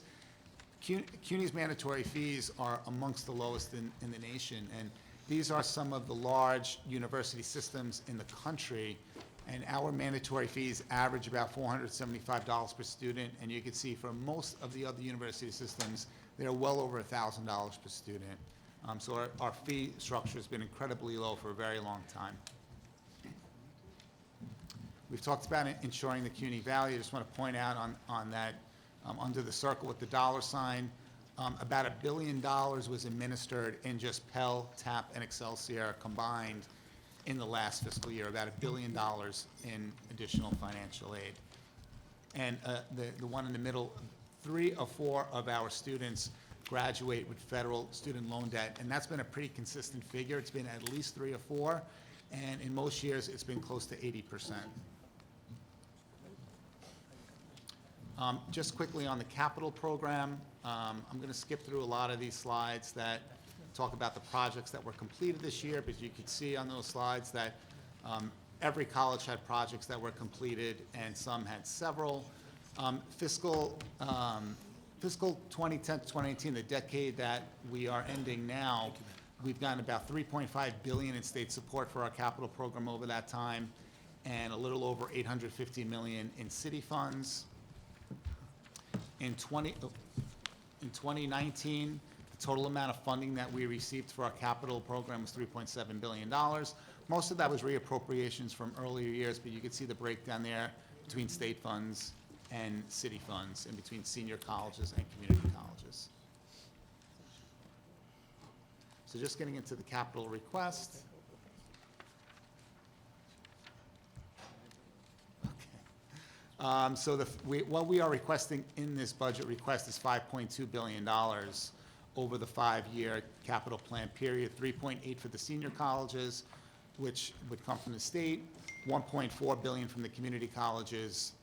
CUNY's mandatory fees are amongst the lowest in the nation, and these are some of the large university systems in the country, and our mandatory fees average about $475 per student, and you can see for most of the other university systems, they're well over $1,000 per student. So our fee structure has been incredibly low for a very long time. We've talked about ensuring the CUNY value. I just want to point out on that, under the circle with the dollar sign, about $1 billion was administered in just Pell, TAP, and Excelsior combined in the last fiscal year, about $1 billion in additional financial aid. And the one in the middle, 3 of 4 of our students graduate with federal student loan debt, and that's been a pretty consistent figure. It's been at least 3 or 4, and in most years, it's been close to 80%. Just quickly on the capital program, I'm going to skip through a lot of these slides that talk about the projects that were completed this year, but you can see on those slides that every college had projects that were completed and some had several. Fiscal 2010 to 2018, the decade that we are ending now, we've gotten about $3.5 billion in state support for our capital program over that time, and a little over $850 million in city funds. In 2019, the total amount of funding that we received for our capital program was $3.7 billion. Most of that was reappropriations from earlier years, but you can see the breakdown there between state funds and city funds, and between senior colleges and community colleges. So just getting into the capital request. So what we are requesting in this budget request is $5.2 billion over the 5-year capital plan period, 3.8 for the senior colleges, which would come from the state, 1.4 billion from the community colleges.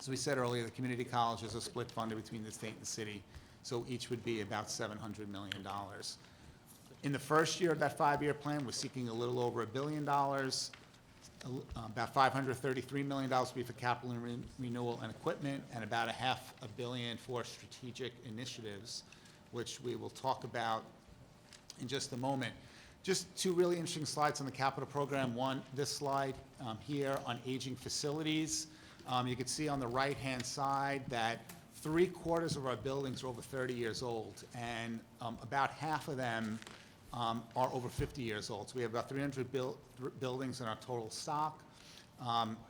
So we said earlier, the community colleges are split funded between the state and the city, so each would be about $700 million. In the first year of that 5-year plan, we're seeking a little over $1 billion. About $533 million will be for capital and renewal and equipment, and about $500 million for strategic initiatives, which we will talk about in just a moment. Just 2 really interesting slides on the capital program. One, this slide here on aging facilities. You can see on the right-hand side that 3/4 of our buildings are over 30 years old, and about half of them are over 50 years old. So we have about 300 buildings in our total stock,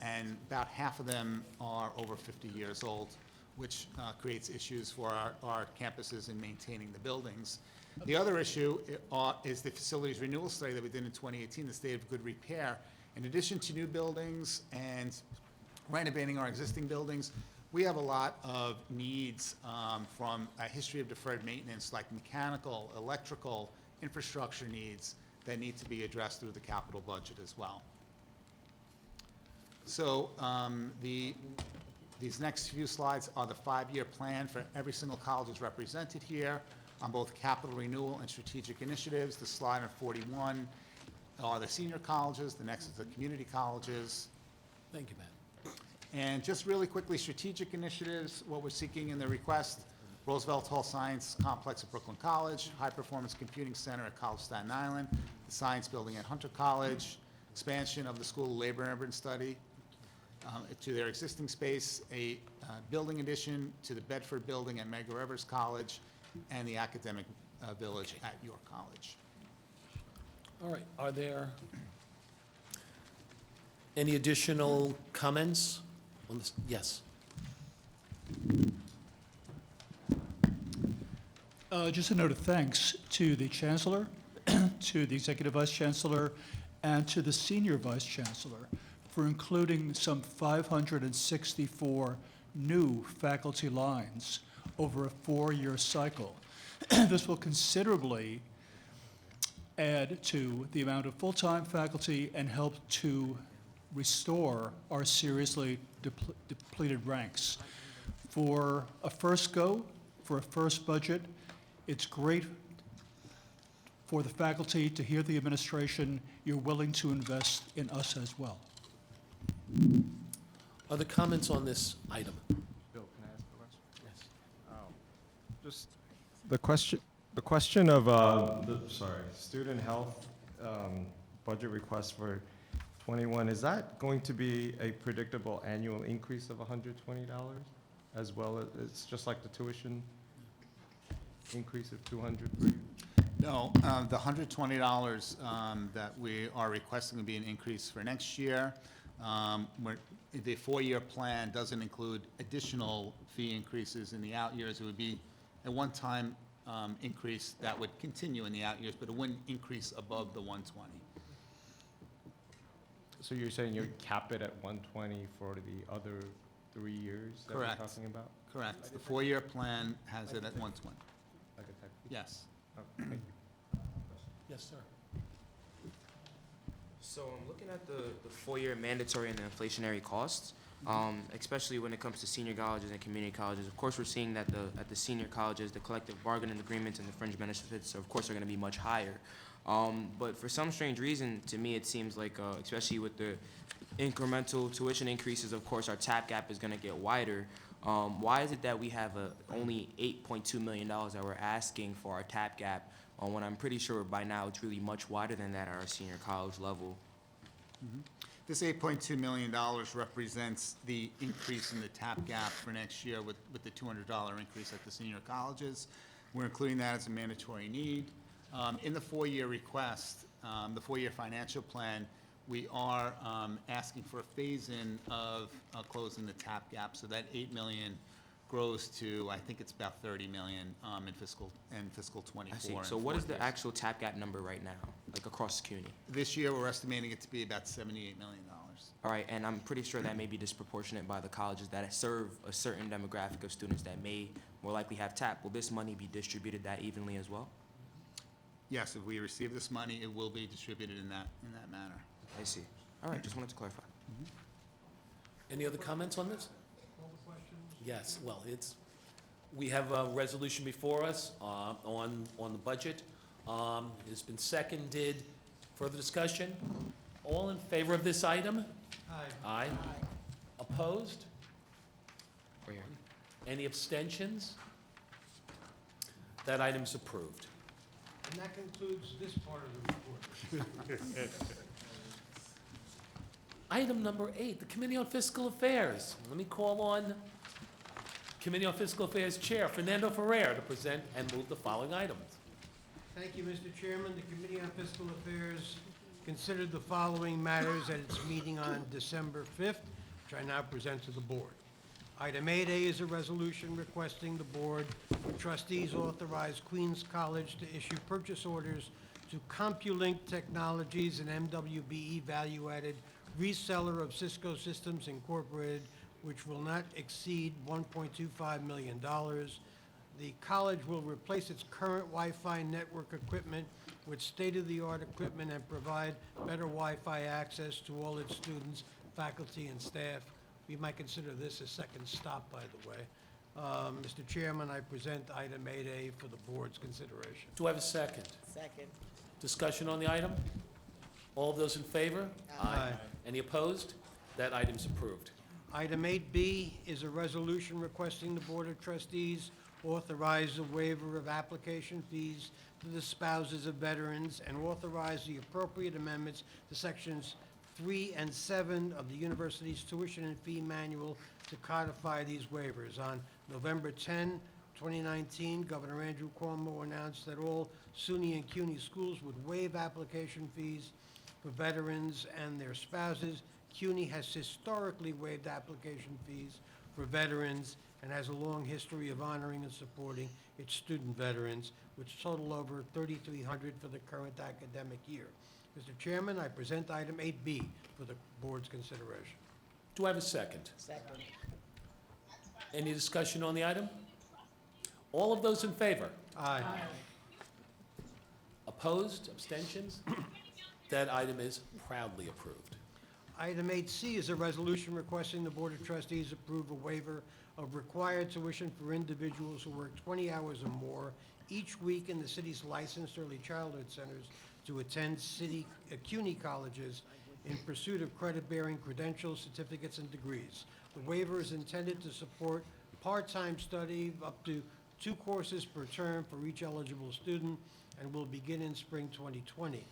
and about half of them are over 50 years old, which creates issues for our campuses in maintaining the buildings. The other issue is the facilities renewal study that we did in 2018, the state of good repair. In addition to new buildings and renovating our existing buildings. We have a lot of needs from a history of deferred maintenance, like mechanical, electrical, infrastructure needs that need to be addressed through the capital budget as well. So these next few slides are the 5-year plan for every single college is represented here on both capital renewal and strategic initiatives. The slide on 41 are the senior colleges, the next is the community colleges. Thank you, Matt. And just really quickly, strategic initiatives, what we're seeking in the request, Roosevelt Hall Science Complex at Brooklyn College, High Performance Computing Center at College Staten Island, the Science Building at Hunter College, expansion of the School of Labor and Urban Study to their existing space, a building addition to the Bedford Building at Medgar Evers College, and the Academic Village at York College. All right, are there any additional comments on this? Yes. Just a note of thanks to the Chancellor, to the Executive Vice Chancellor, and to the Senior Vice Chancellor for including some 564 new faculty lines over a 4-year cycle. This will considerably add to the amount of full-time faculty and help to restore our seriously depleted ranks. For a first go, for a first budget, it's great for the faculty to hear the administration, you're willing to invest in us as well. Other comments on this item? Bill, can I ask a question? Yes. Just the question of, student health budget request for 21, is that going to be a predictable annual increase of $120 as well as, it's just like the tuition increase of $200 per year? No, the $120 that we are requesting will be an increase for next year. The 4-year plan doesn't include additional fee increases in the out years. It would be a one-time increase that would continue in the out years, but it wouldn't increase above the 120. So you're saying you cap it at 120 for the other 3 years that we're Correct. talking about? Correct. The 4-year plan has it at 120. Like a tech fee? Yes. Oh, thank you. Yes, sir. So I'm looking at the 4-year mandatory and the inflationary costs, especially when it comes to senior colleges and community colleges. Of course, we're seeing that at the senior colleges, the collective bargaining agreements and the fringe benefits, of course, are going to be much higher. But for some strange reason, to me, it seems like, especially with the incremental tuition increases, of course, our tap gap is going to get wider. Why is it that we have only $8.2 million that we're asking for our tap gap, when I'm pretty sure by now it's really much wider than that at our senior college level? This $8.2 million represents the increase in the tap gap for next year with the $200 increase at the senior colleges. We're including that as a mandatory need. In the 4-year request, the 4-year financial plan, we are asking for a phase-in of closing the tap gap, so that $8 million grows to, I think it's about $30 million in fiscal 24. I see. So what is the actual tap gap number right now, like across CUNY? This year, we're estimating it to be about $78 million. All right, and I'm pretty sure that may be disproportionate by the colleges that serve a certain demographic of students that may more likely have tap. Will this money be distributed that evenly as well? Yes, if we receive this money, it will be distributed in that manner. I see. All right, just wanted to clarify. Any other comments on this? Yes, well, we have a resolution before us on the budget. It's been seconded. Further discussion? All in favor of this item? Aye. Aye. Opposed? Right here. Any abstentions? That item's approved. And that concludes this part of the report. Item number 8, the Committee on Fiscal Affairs. Let me call on Committee on Fiscal Affairs Chair Fernando Ferrer to present and move the following items. Thank you, Mr. Chairman. The Committee on Fiscal Affairs considered the following matters at its meeting on December 5th, which I now present to the board. Item 8A is a resolution requesting the Board of Trustees authorize Queens College to issue purchase orders to CompuLink Technologies and MWBE Value-Added reseller of Cisco Systems Incorporated, which will not exceed $1.25 million. The college will replace its current Wi-Fi network equipment with state-of-the-art equipment and provide better Wi-Fi access to all its students, faculty, and staff. We might consider this a second stop, by the way. Mr. Chairman, I present item 8A for the board's consideration. Do I have a second? Second. Discussion on the item? All those in favor? Aye. Any opposed? That item's approved. Item 8B is a resolution requesting the Board of Trustees authorize a waiver of application fees to the spouses of veterans and authorize the appropriate amendments to sections 3 and 7 of the university's tuition and fee manual to codify these waivers. On November 10, 2019, Governor Andrew Cuomo announced that all SUNY and CUNY schools would waive application fees for veterans and their spouses. CUNY has historically waived application fees for veterans and has a long history of honoring and supporting its student veterans, which total over 3,300 for the current academic year. Mr. Chairman, I present item 8B for the board's consideration. Do I have a second? Second. Any discussion on the item? All of those in favor? Aye. Opposed? Abstentions? That item is proudly approved. Item 8C is a resolution requesting the Board of Trustees approve a waiver of required tuition for individuals who work 20 hours or more each week in the city's licensed early childhood centers to attend CUNY colleges in pursuit of credit-bearing credentials, certificates, and degrees. The waiver is intended to support part-time study of up to 2 courses per term for each eligible student and will begin in spring 2020.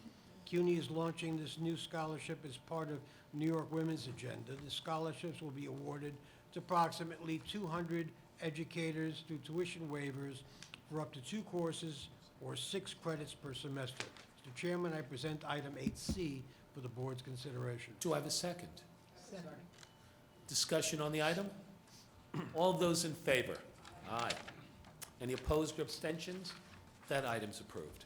CUNY is launching this new scholarship as part of New York Women's Agenda. The scholarships will be awarded to approximately 200 educators through tuition waivers for up to 2 courses or 6 credits per semester. Mr. Chairman, I present item 8C for the board's consideration. Do I have a second? Second. Discussion on the item? All those in favor? Aye. Any opposed or abstentions? That item's approved.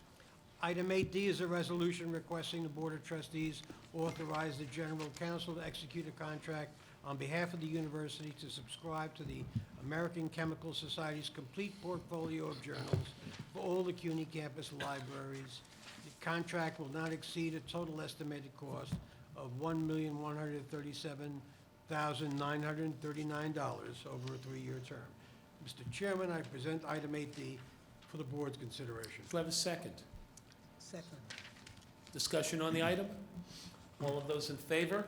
Item 8D is a resolution requesting the Board of Trustees authorize the General Counsel to execute a contract on behalf of the university to subscribe to the American Chemical Society's complete portfolio of journals for all the CUNY campus libraries. The contract will not exceed a total estimated cost of $1,137,939 over a 3-year term. Mr. Chairman, I present item 8D for the board's consideration. Do I have a second? Second. Discussion on the item? All of those in favor?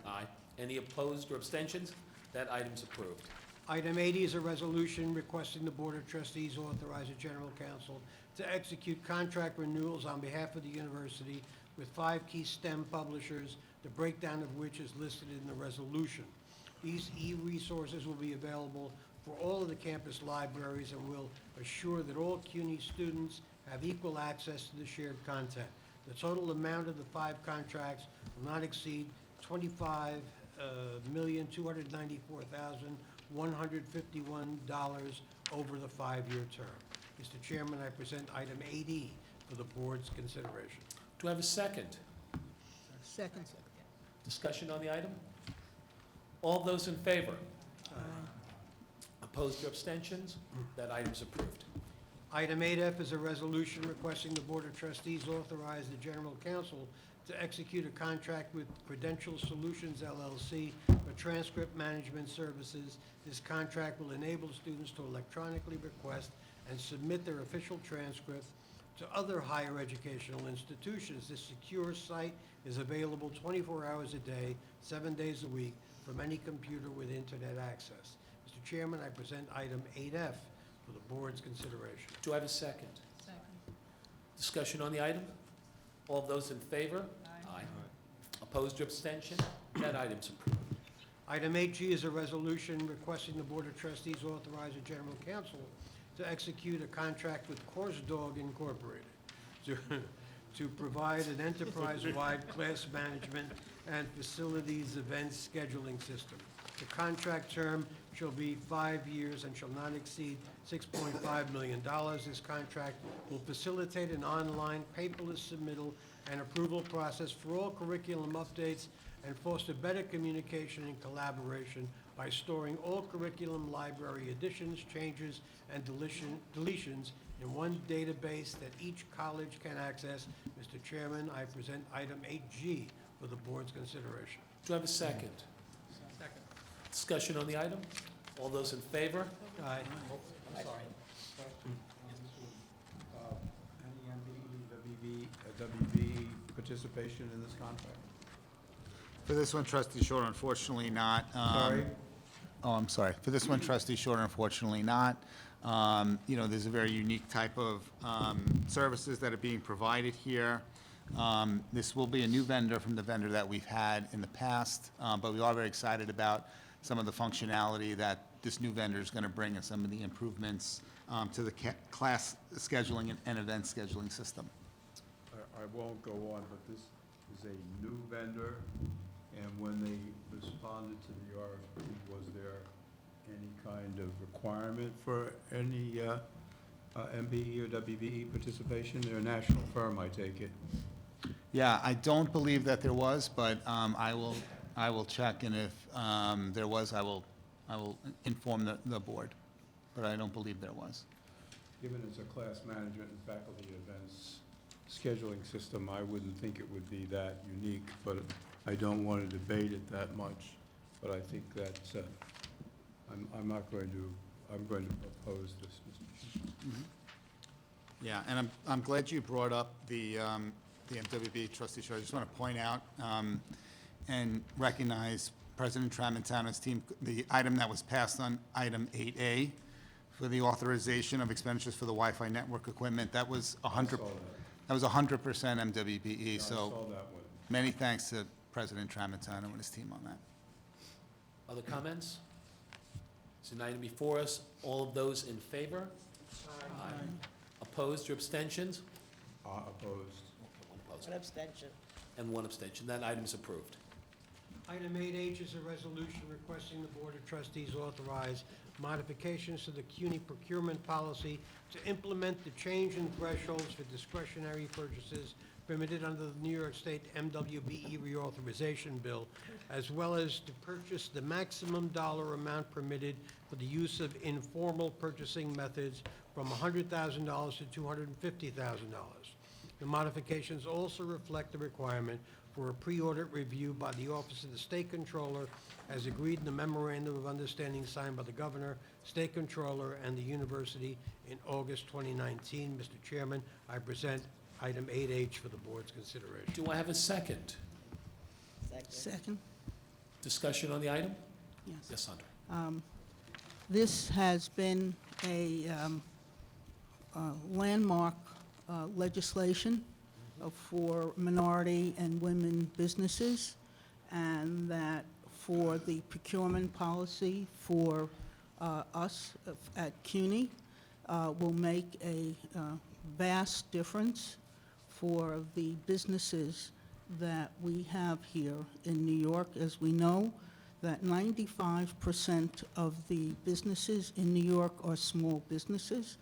Aye. Any opposed or abstentions? That item's approved. Item 80 is a resolution requesting the Board of Trustees authorize the General Counsel to execute contract renewals on behalf of the university with 5 key STEM publishers, the breakdown of which is listed in the resolution. These e-resources will be available for all of the campus libraries and will assure that all CUNY students have equal access to the shared content. The total amount of the 5 contracts will not exceed $25,294,151 over the 5-year term. Mr. Chairman, I present item 8E for the board's consideration. Do I have a second? Second. Discussion on the item? All those in favor? Opposed or abstentions? That item's approved. Item 8F is a resolution requesting the Board of Trustees authorize the General Counsel to execute a contract with Prudential Solutions LLC for transcript management services. This contract will enable students to electronically request and submit their official transcript to other higher educational institutions. This secure site is available 24 hours a day, 7 days a week, from any computer with internet access. Mr. Chairman, I present item 8F for the board's consideration. Do I have a second? Second. Discussion on the item? All those in favor? Aye. Opposed or abstention? That item's approved. Item 8G is a resolution requesting the Board of Trustees authorize the General Counsel to execute a contract with Course Dog Incorporated to provide an enterprise-wide class management and facilities event scheduling system. The contract term shall be 5 years and shall not exceed $6.5 million. This contract will facilitate an online paperless submittal and approval process for all curriculum updates and foster better communication and collaboration by storing all curriculum library additions, changes, and deletions in one database that each college can access. Mr. Chairman, I present item 8G for the board's consideration. Do I have a second? Second. Discussion on the item? All those in favor? Aye. I'm sorry. Any WB participation in this contract? For this one, trustee Shorter, unfortunately not. Sorry? Oh, I'm sorry. For this one, trustee Shorter, unfortunately not. You know, there's a very unique type of services that are being provided here. This will be a new vendor from the vendor that we've had in the past, but we are very excited about some of the functionality that this new vendor is going to bring and some of the improvements to the class scheduling and event scheduling system. I won't go on, but this is a new vendor, and when they responded to the RFP, was there any kind of requirement for any MBE or WBE participation? They're a national firm, I take it. Yeah, I don't believe that there was, but I will check, and if there was, I will inform the board, but I don't believe there was. Given it's a class management and faculty events scheduling system, I wouldn't think it would be that unique, but I don't want to debate it that much. But I think that I'm going to oppose this, Mr. Chairman. Yeah, and I'm glad you brought up the MWB, Trustee Shaw. I just want to point out and recognize President Tramontano's team, the item that was passed on item 8A for the authorization of expenditures for the Wi-Fi network equipment. That was 100%. That was 100% MWBE. So I saw that one. many thanks to President Tramontano and his team on that. Other comments? It's an item before us. All of those in favor? Aye. Opposed or abstentions? Opposed. One opposed. One abstention. And one abstention. That item is approved. Item 8H is a resolution requesting the Board of Trustees authorize modifications to the CUNY procurement policy to implement the change in thresholds for discretionary purchases permitted under the New York State MWBE reauthorization bill, as well as to purchase the maximum dollar amount permitted for the use of informal purchasing methods from $100,000 to $250,000. The modifications also reflect the requirement for a pre-audit review by the Office of the State Controller, as agreed in the memorandum of understanding signed by the Governor, State Controller, and the University in August 2019. Mr. Chairman, I present item 8H for the board's consideration. Do I have a second? Second. Discussion on the item? Yes. Yes, Sandra. This has been a landmark legislation for minority and women businesses, and that for the procurement policy for us at CUNY will make a vast difference for the businesses that we have here in New York. As we know, that 95% of the businesses in New York are small businesses,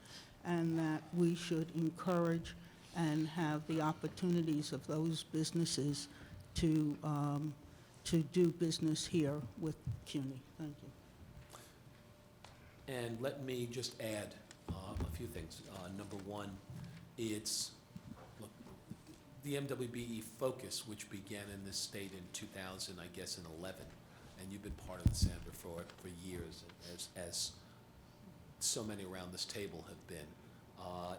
and that we should encourage and have the opportunities of those businesses to do business here with CUNY. Thank you. And let me just add a few things. Number one, it's, look, the MWBE focus, which began in this state in 2000, I guess in 11, and you've been part of the Senator for years, as so many around this table have been.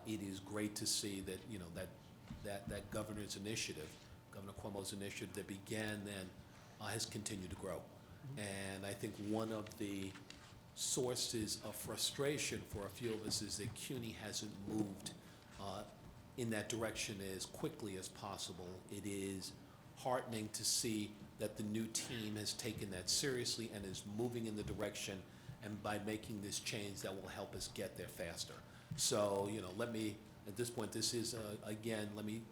It is great to see that, you know, that governor's initiative, Governor Cuomo's initiative that began then has continued to grow. And I think one of the sources of frustration for a few of us is that CUNY hasn't moved in that direction as quickly as possible. It is heartening to see that the new team has taken that seriously and is moving in the direction, and by making this change that will help us get there faster. So, you know, let me, at this point, this is, again, let me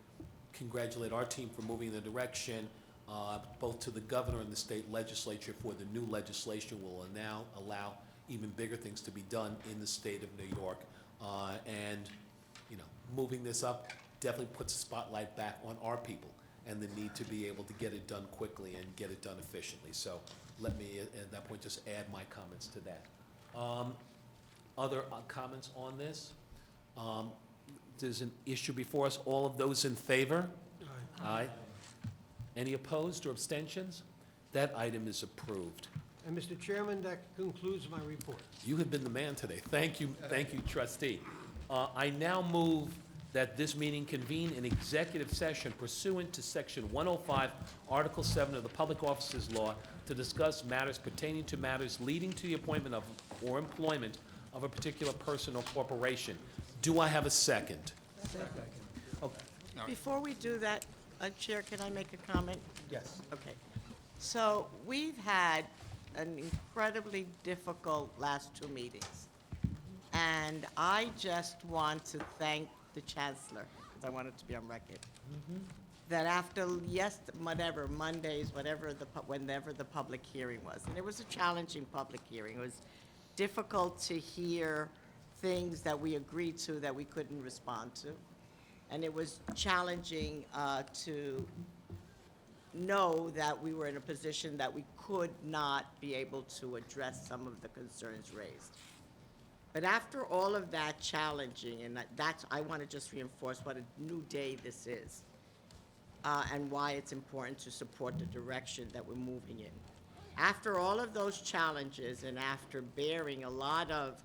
congratulate our team for moving in the direction, both to the governor and the state legislature for the new legislation will now allow even bigger things to be done in the state of New York. And, you know, moving this up definitely puts a spotlight back on our people and the need to be able to get it done quickly and get it done efficiently. So let me, at that point, just add my comments to that. Other comments on this? There's an issue before us. All of those in favor? Aye. Any opposed or abstentions? That item is approved. And Mr. Chairman, that concludes my report. You have been the man today. Thank you, trustee. I now move that this meeting convene in executive session pursuant to Section 105, Article 7 of the Public Officers Law to discuss matters pertaining to matters leading to the appointment of or employment of a particular person or corporation. Do I have a second? Okay. Before we do that, Chair, can I make a comment? Yes. Okay. So we've had an incredibly difficult last two meetings. And I just want to thank the chancellor, because I want it to be on record, that after whatever, Mondays, whenever the public hearing was, and it was a challenging public hearing. It was difficult to hear things that we agreed to that we couldn't respond to. And it was challenging to know that we were in a position that we could not be able to address some of the concerns raised. But after all of that challenging, and I want to just reinforce what a new day this is, and why it's important to support the direction that we're moving in. After all of those challenges, and after bearing a lot of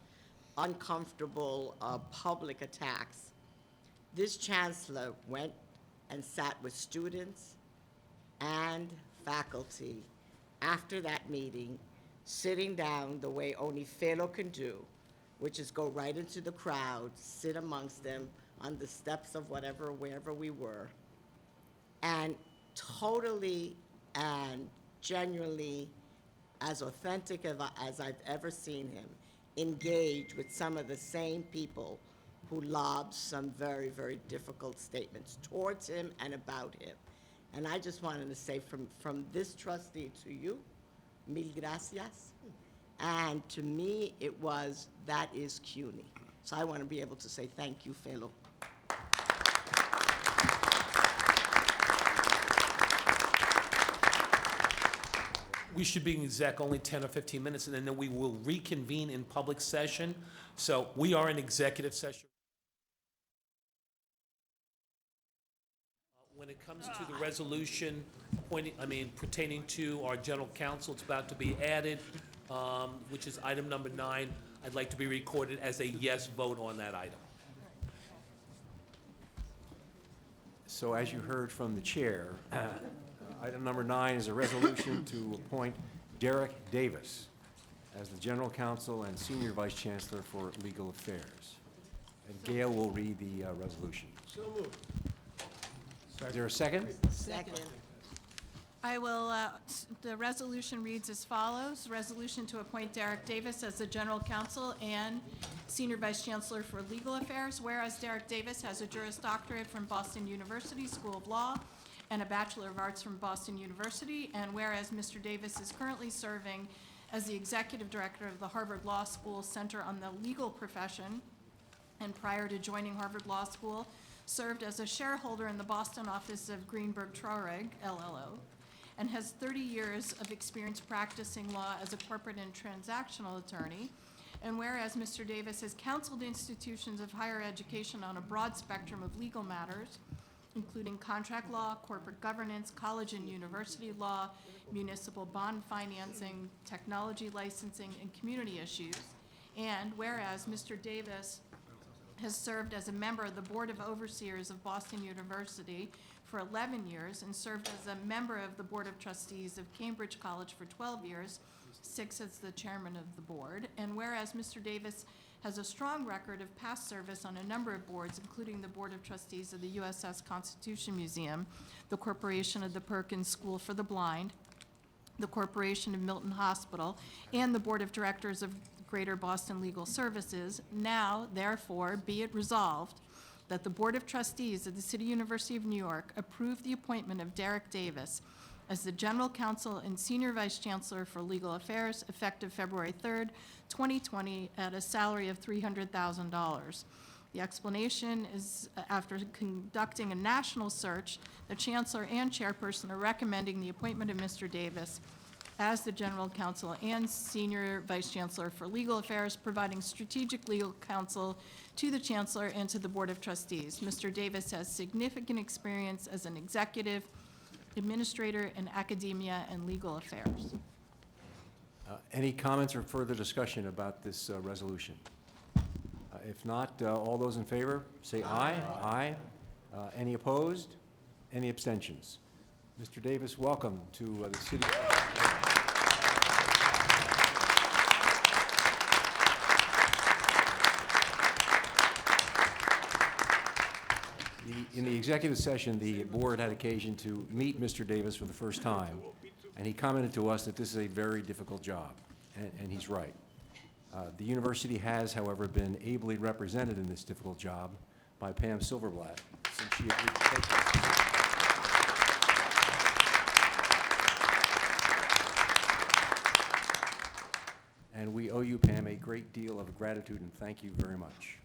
uncomfortable public attacks, this chancellor went and sat with students and faculty after that meeting, sitting down the way only fellow can do, which is go right into the crowd, sit amongst them on the steps of wherever we were, and totally and genuinely, as authentic as I've ever seen him, engage with some of the same people who lobbed some very, very difficult statements towards him and about him. And I just wanted to say from this trustee to you, mil gracias. And to me, that is CUNY. So I want to be able to say thank you, fellow. We should be in exec only 10 or 15 minutes, and then we will reconvene in public session. So we are in executive session. When it comes to the resolution pertaining to our general counsel, it's about to be added, which is item number 9. I'd like to be recorded as a yes vote on that item. So as you heard from the chair, item number 9 is a resolution to appoint Derek Davis as the General Counsel and Senior Vice Chancellor for Legal Affairs. And Gail will read the resolution. So moved. Is there a second? Second. I will, the resolution reads as follows. Resolution to appoint Derek Davis as the General Counsel and Senior Vice Chancellor for Legal Affairs. Whereas Derek Davis has a Juris Doctorate from Boston University School of Law and a Bachelor of Arts from Boston University. And whereas Mr. Davis is currently serving as the Executive Director of the Harvard Law School Center on the Legal Profession, and prior to joining Harvard Law School, served as a shareholder in the Boston office of Greenberg Traurig, LLO, and has 30 years of experience practicing law as a corporate and transactional attorney. And whereas Mr. Davis has counseled institutions of higher education on a broad spectrum of legal matters, including contract law, corporate governance, college and university law, municipal bond financing, technology licensing, and community issues. And whereas Mr. Davis has served as a member of the Board of Overseers of Boston University for 11 years and served as a member of the Board of Trustees of Cambridge College for 12 years, 6 as the chairman of the board. And whereas Mr. Davis has a strong record of past service on a number of boards, including the Board of Trustees of the USS Constitution Museum, the Corporation of the Perkins School for the Blind, the Corporation of Milton Hospital, and the Board of Directors of Greater Boston Legal Services, now, therefore, be it resolved that the Board of Trustees of the City University of New York approve the appointment of Derek Davis as the General Counsel and Senior Vice Chancellor for Legal Affairs, effective February 3rd, 2020, at a salary of $300,000. The explanation is, after conducting a national search, the Chancellor and Chairperson are recommending the appointment of Mr. Davis as the General Counsel and Senior Vice Chancellor for Legal Affairs, providing strategic legal counsel to the Chancellor and to the Board of Trustees. Mr. Davis has significant experience as an executive, administrator in academia and legal affairs. Any comments or further discussion about this resolution? If not, all those in favor, say aye. Aye. Any opposed? Any abstentions? Mr. Davis, welcome to the city. In the executive session, the board had occasion to meet Mr. Davis for the first time, and he commented to us that this is a very difficult job, and he's right. The university has, however, been ably represented in this difficult job by Pam Silverblatt, since she agreed to take this. And we owe you, Pam, a great deal of gratitude, and thank you very much.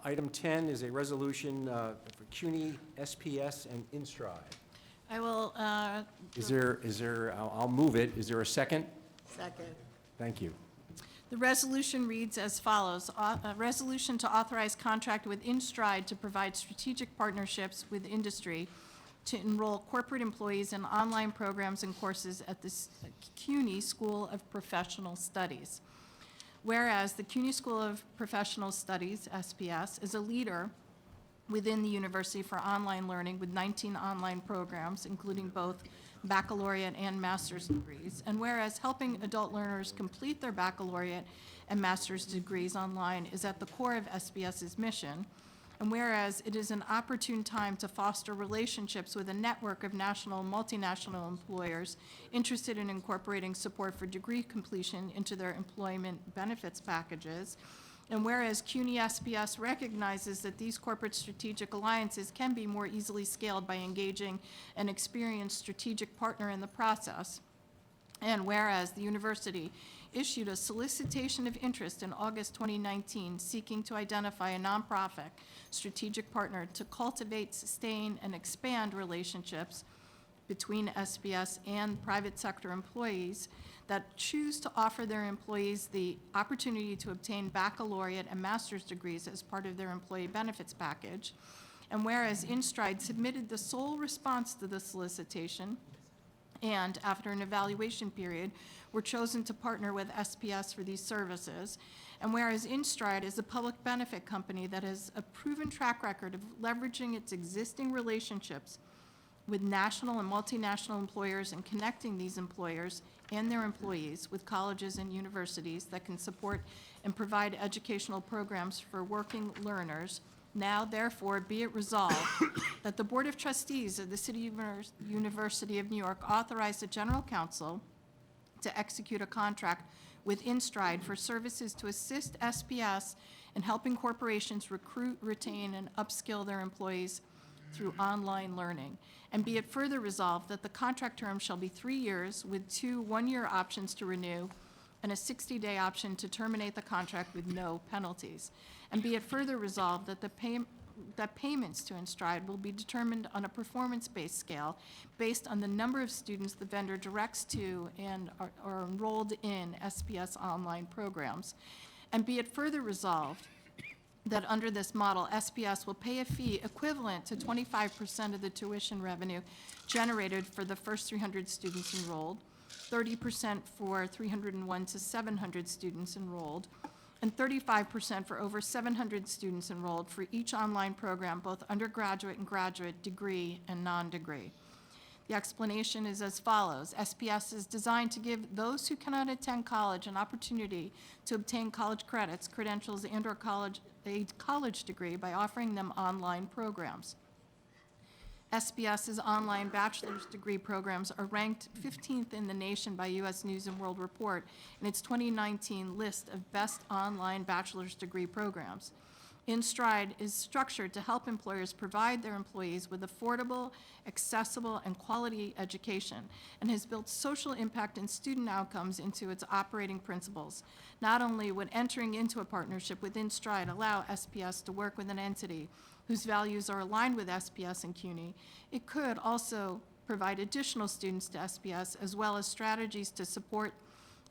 Item 10 is a resolution for CUNY, SPS, and InStride. I will, I'll move it. Is there a second? Second. Thank you. the resolution reads as follows. A resolution to authorize contract with InStride to provide strategic partnerships with industry to enroll corporate employees in online programs and courses at the CUNY School of Professional Studies. Whereas the CUNY School of Professional Studies, SPS, is a leader within the university for online learning with 19 online programs, including both baccalaureate and master's degrees. And whereas helping adult learners complete their baccalaureate and master's degrees online is at the core of SPS's mission, and whereas it is an opportune time to foster relationships with a network of national and multinational employers interested in incorporating support for degree completion into their employment benefits packages, and whereas CUNY SPS recognizes that these corporate strategic alliances can be more easily scaled by engaging an experienced strategic partner in the process, and whereas the university issued a solicitation of interest in August 2019 seeking to identify a nonprofit strategic partner to cultivate, sustain, and expand relationships between SPS and private sector employees that choose to offer their employees the opportunity to obtain baccalaureate and master's degrees as part of their employee benefits package. And whereas InStride submitted the sole response to the solicitation, and after an evaluation period, were chosen to partner with SPS for these services. And whereas InStride is a public benefit company that has a proven track record of leveraging its existing relationships with national and multinational employers and connecting these employers and their employees with colleges and universities that can support and provide educational programs for working learners, now therefore be it resolved that the Board of Trustees of the City University of New York authorize the General Counsel to execute a contract with InStride for services to assist SPS in helping corporations recruit, retain, and upskill their employees through online learning. And be it further resolved that the contract term shall be 3 years with 2 one-year options to renew and a 60-day option to terminate the contract with no penalties. And be it further resolved that that payments to InStride will be determined on a performance-based scale based on the number of students the vendor directs to and are enrolled in SPS online programs. And be it further resolved that under this model, SPS will pay a fee equivalent to 25% of the tuition revenue generated for the first 300 students enrolled, 30% for 301 to 700 students enrolled, and 35% for over 700 students enrolled for each online program, both undergraduate and graduate, degree and non-degree. The explanation is as follows. SPS is designed to give those who cannot attend college an opportunity to obtain college credits, credentials, and/or a college degree by offering them online programs. SPS's online bachelor's degree programs are ranked 15th in the nation by U.S. News & World Report in its 2019 list of best online bachelor's degree programs. InStride is structured to help employers provide their employees with affordable, accessible, and quality education, and has built social impact and student outcomes into its operating principles. Not only would entering into a partnership with InStride allow SPS to work with an entity whose values are aligned with SPS and CUNY, it could also provide additional students to SPS, as well as strategies to support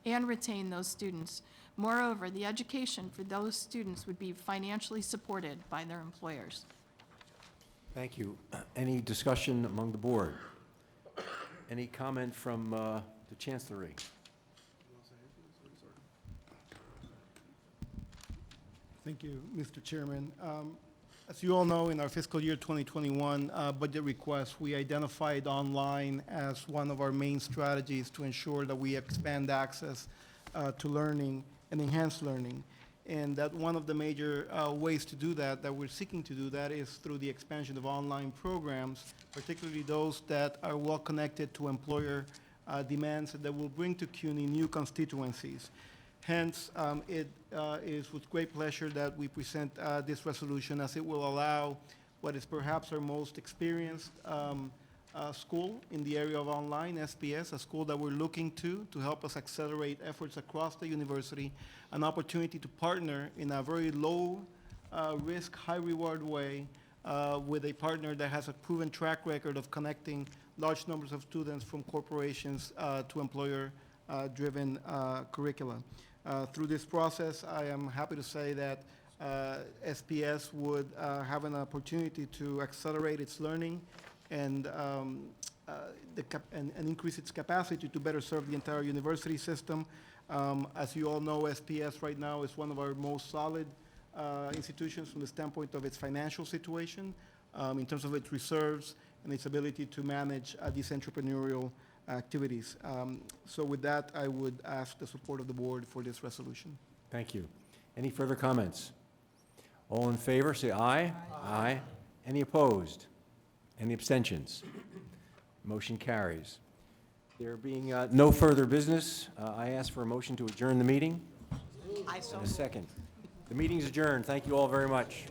and retain those students. Moreover, the education for those students would be financially supported by their employers. Thank you. Any discussion among the board? Any comment from the Chancellery? Thank you, Mr. Chairman. As you all know, in our fiscal year 2021 budget request, we identified online as one of our main strategies to ensure that we expand access to learning and enhance learning. And that one of the major ways to do that we're seeking to do that, is through the expansion of online programs, particularly those that are well connected to employer demands that will bring to CUNY new constituencies. Hence, it is with great pleasure that we present this resolution, as it will allow what is perhaps our most experienced school in the area of online, SPS, a school that we're looking to help us accelerate efforts across the university, an opportunity to partner in a very low risk, high reward way with a partner that has a proven track record of connecting large numbers of students from corporations to employer-driven curricula. Through this process, I am happy to say that SPS would have an opportunity to accelerate its learning and increase its capacity to better serve the entire university system. As you all know, SPS right now is one of our most solid institutions from the standpoint of its financial situation, in terms of its reserves and its ability to manage these entrepreneurial activities. So with that, I would ask the support of the board for this resolution. Thank you. Any further comments? All in favor, say aye. Aye. Any opposed? Any abstentions? Motion carries. There being no further business, I ask for a motion to adjourn the meeting. I so And a second. The meeting is adjourned. Thank you all very much.